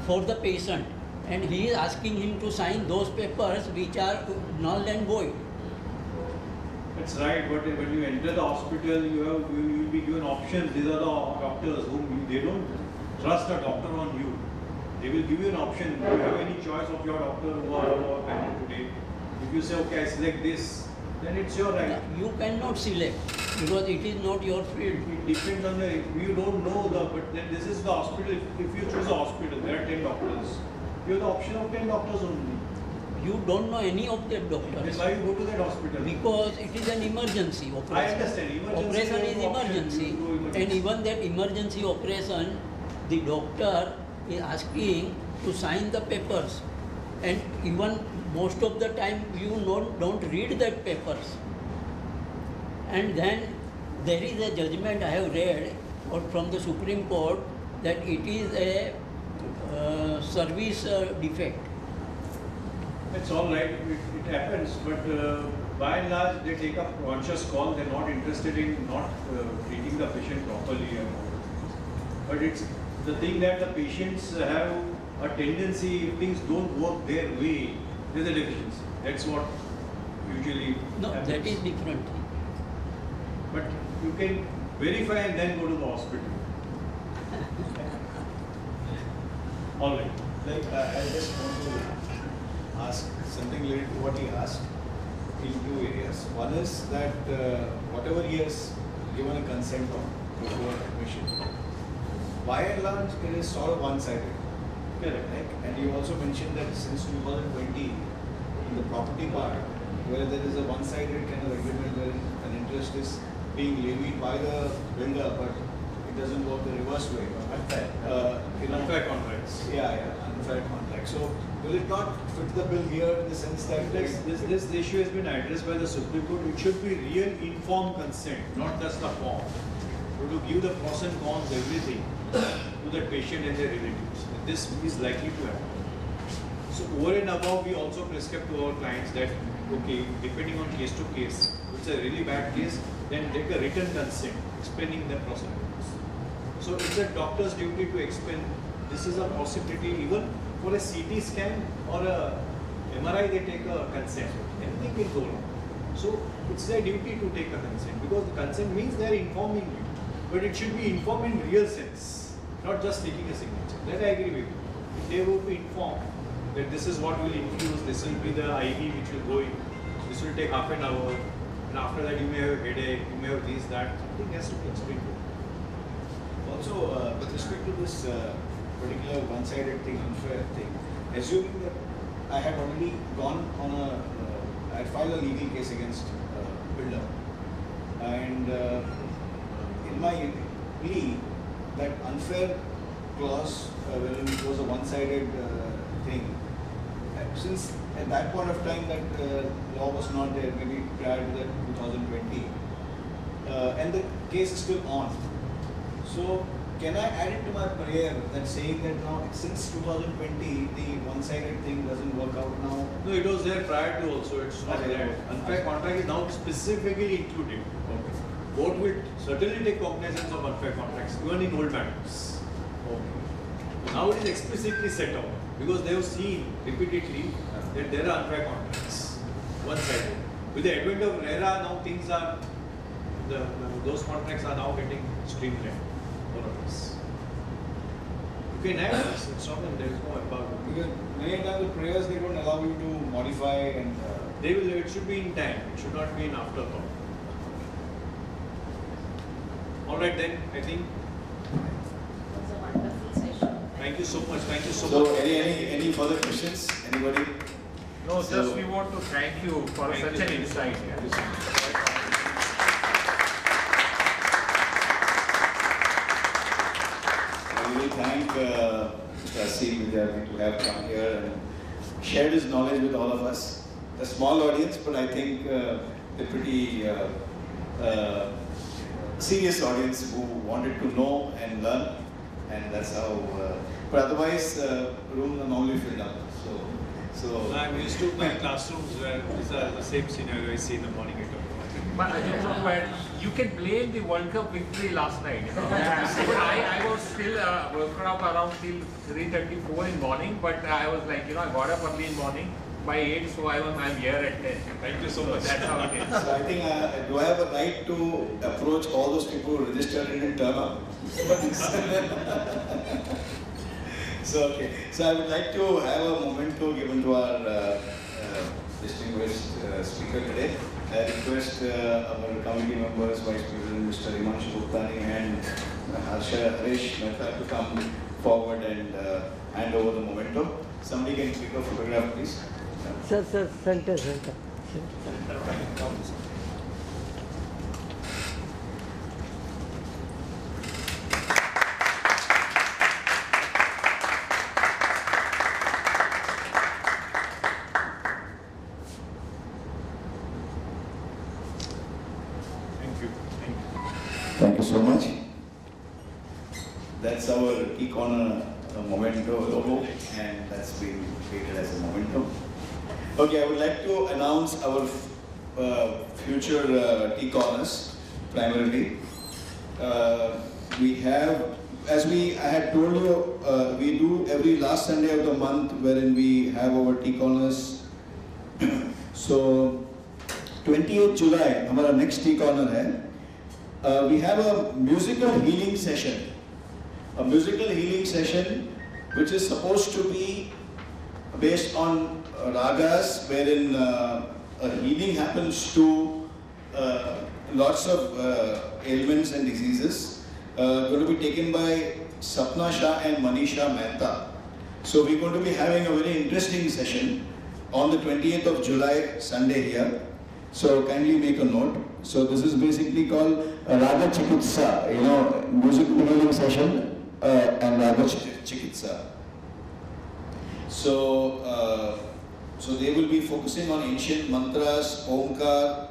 for the patient, and he is asking him to sign those papers which are null and void. That's right, but when you enter the hospital, you will be given options. These are the doctors whom they don't trust a doctor on you. They will give you an option. Do you have any choice of your doctor who are pending today? If you say, okay, I select this, then it's your right. You cannot select because it is not your field. It depends on you don't know but then this is the hospital. If you choose a hospital, there are 10 doctors. You have the option of 10 doctors only. You don't know any of that doctors. Then why you go to that hospital? Because it is an emergency operation. I understand. Emergency Operation is option, emergency. you do emergency. And even that emergency operation, the doctor is asking to sign the papers. And even most of the time you don't read that papers. And then there is a judgment I have read or from the Supreme Court that it is a service defect. It's all right, it happens, but by and large they take a conscious call, they're not interested in not treating the patient properly. But it's the thing that the patients have a tendency, if things don't work their way, there's a deficiency. That's what usually happens. That is different. But you can verify and then go to the hospital. All right. Like, I just want to ask something related to what he asked in two areas. One is that whatever he has given a consent on before admission, by and large, it is sort of one-sided. Correct. Right? And you also mentioned that since 2020, in the property part, where there is a one-sided kind of agreement where an interest is being levied by the builder, but it doesn't work the reverse way. Unfair contracts. Yeah, unfair contracts. So will it not fit the bill here in the sense that This issue has been addressed by the Supreme Court. It should be real informed consent, not just the form. So to give the pros and cons, everything to the patient and their relatives. This is likely to happen. So over and above, we also prescribe to our clients that, okay, depending on case to case, if it's a really bad case, then take a written consent explaining the pros and cons. So it's a doctor's duty to explain this is a possibility even for a CT scan or a MRI, they take a consent. Anything will go wrong. So it's their duty to take a consent because the consent means they are informing you. But it should be informed in real sense, not just taking a signature. That I agree with you. If they would be informed that this is what will infuse, this will be the IV which will go in, this will take half an hour, and after that you may have a headache, you may have this, that, something has to be explained. also with respect to this particular one-sided thing, unfair thing, assuming that I had already gone on I had filed a legal case against builder, and in my plea, that unfair clause, wherein it was a one-sided thing, since at that point of time that law was not there, maybe prior to that 2020, and the case is still on. So can I add it to my prayer that saying that now since 2020 the one-sided thing doesn't work out now? No, it was there prior to also, it's not Okay. that. Unfair contract is now specifically included. Court will certainly take cognizance of unfair contracts, even in old matters. Okay. Now it is explicitly set out because they have seen repeatedly that there are unfair contracts, one-sided. With the advent of RERA, now things are, those contracts are now getting streamlined. More or less. You can have this, it's not that there is no embargo. Because many times the prayers they don't allow you to modify and They will, it should be in time, it should not be in afterthought. Alright then, I think. It was a wonderful session. Thank you so much. Thank you so so much. any further questions? Anybody? No, So- just we want to thank you for Thank such you. an insight. Thank you so much. I really thank Mr. Asim Vidhyarthi to have come here and shared his knowledge with all of us. A small audience, but I think a pretty serious audience who wanted to know and learn, and that's how. But otherwise, rooms are normally filled up. So I'm used to my classrooms where these are the same scenario I see in the morning at all. But you can blame the World Cup victory last night. You know? But I was still woken up around till 3:34 in morning, but I was like, I got up early in morning by 8, so I'm here at 10. Thank you so much. That's how it is. So I think, do I have a right to approach all those people who registered and didn't turn up? So okay. So I would like to have a memento given to our distinguished speaker today. I request our committee members, Vice President Mr. Himanshu Guptani and Harish Mehta to come forward and hand over the memento. Somebody can click a photograph, please. Sir, center. Thank you so much. That's our T-Corner memento logo, and that's been created as a memento. Okay, I would like to announce our future T-Corners primarily. We have, as I had told you, we do every last Sunday of the month wherein we have our T-Corners. So 28th July, our next T-Corner hai. We have a musical healing session. A musical healing session which is supposed to be based on ragas, wherein a healing happens to lots of ailments and diseases. Going to be taken by Sapna Shah and Manisha Mehta. So we're going to be having a very interesting session on the 28th of July, Sunday here. So kindly make a note. So this is basically called Raga Chikitsa, music healing session and Raga Chikitsa. So, so they will be focusing on ancient mantras, Omkar,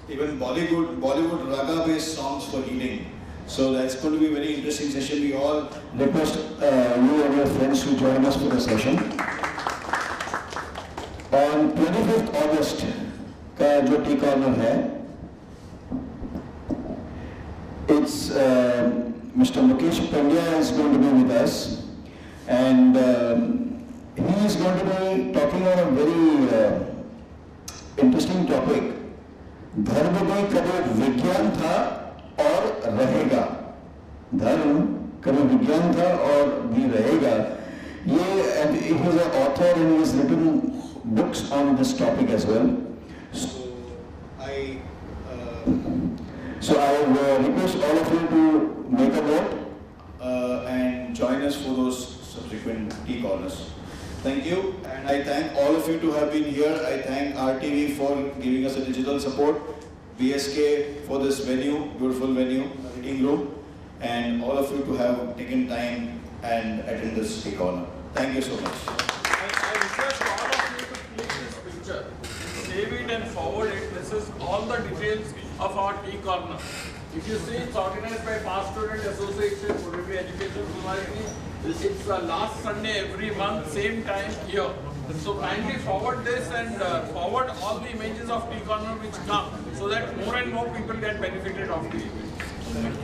even Bollywood raga-based songs for healing. So that's going to be a very interesting session. We all request you and your friends to join us for the session. On 25th August, का जो T-Corner है, it's Mr. Mukesh Pandya is going to be with us, and he is going to be talking on a very interesting topic. धर्म में कभी विज्ञान था और रहेगा. धर्म कभी विज्ञान था और भी रहेगा. And he is an author and he has written books on this topic as well. So I request all of you to make a note and join us for those subsequent T-Corners. Thank you, and I thank all of you to have been here. I thank RTV for giving us a digital support, BSK for this venue, beautiful venue, meeting room, and all of you to have taken time and attend this T-Corner. Thank you so much. I request all of you to click this picture, save it and forward it. This is all the details of our T-Corner. If you see, it's organized by Past Student Association, Purity Education Society. It's the last Sunday every month, same time here. So kindly forward this and forward all the images of T-Corner which come, so that more and more people get benefited of the event.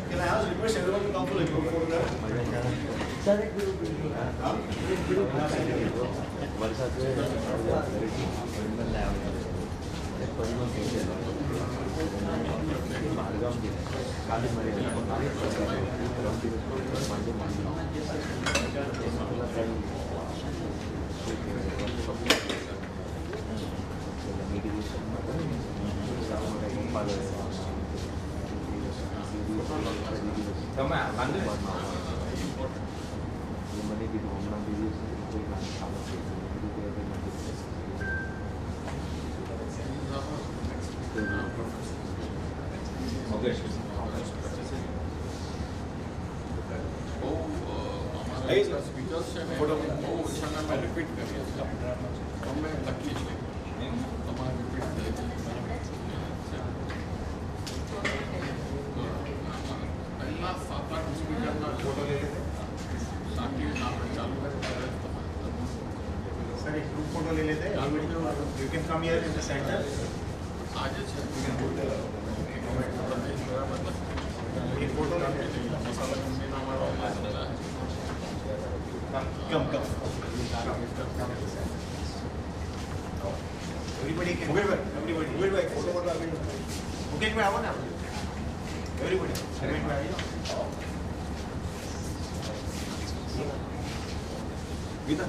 Can I ask request everyone to come for a group photograph? Sir, एक group photo ले लेते हैं. You can come here in the center. एक photo ले लेते हैं. Come. Everybody can. Everybody. Photo. Okay, मैं आवा ना. Everybody. Gita.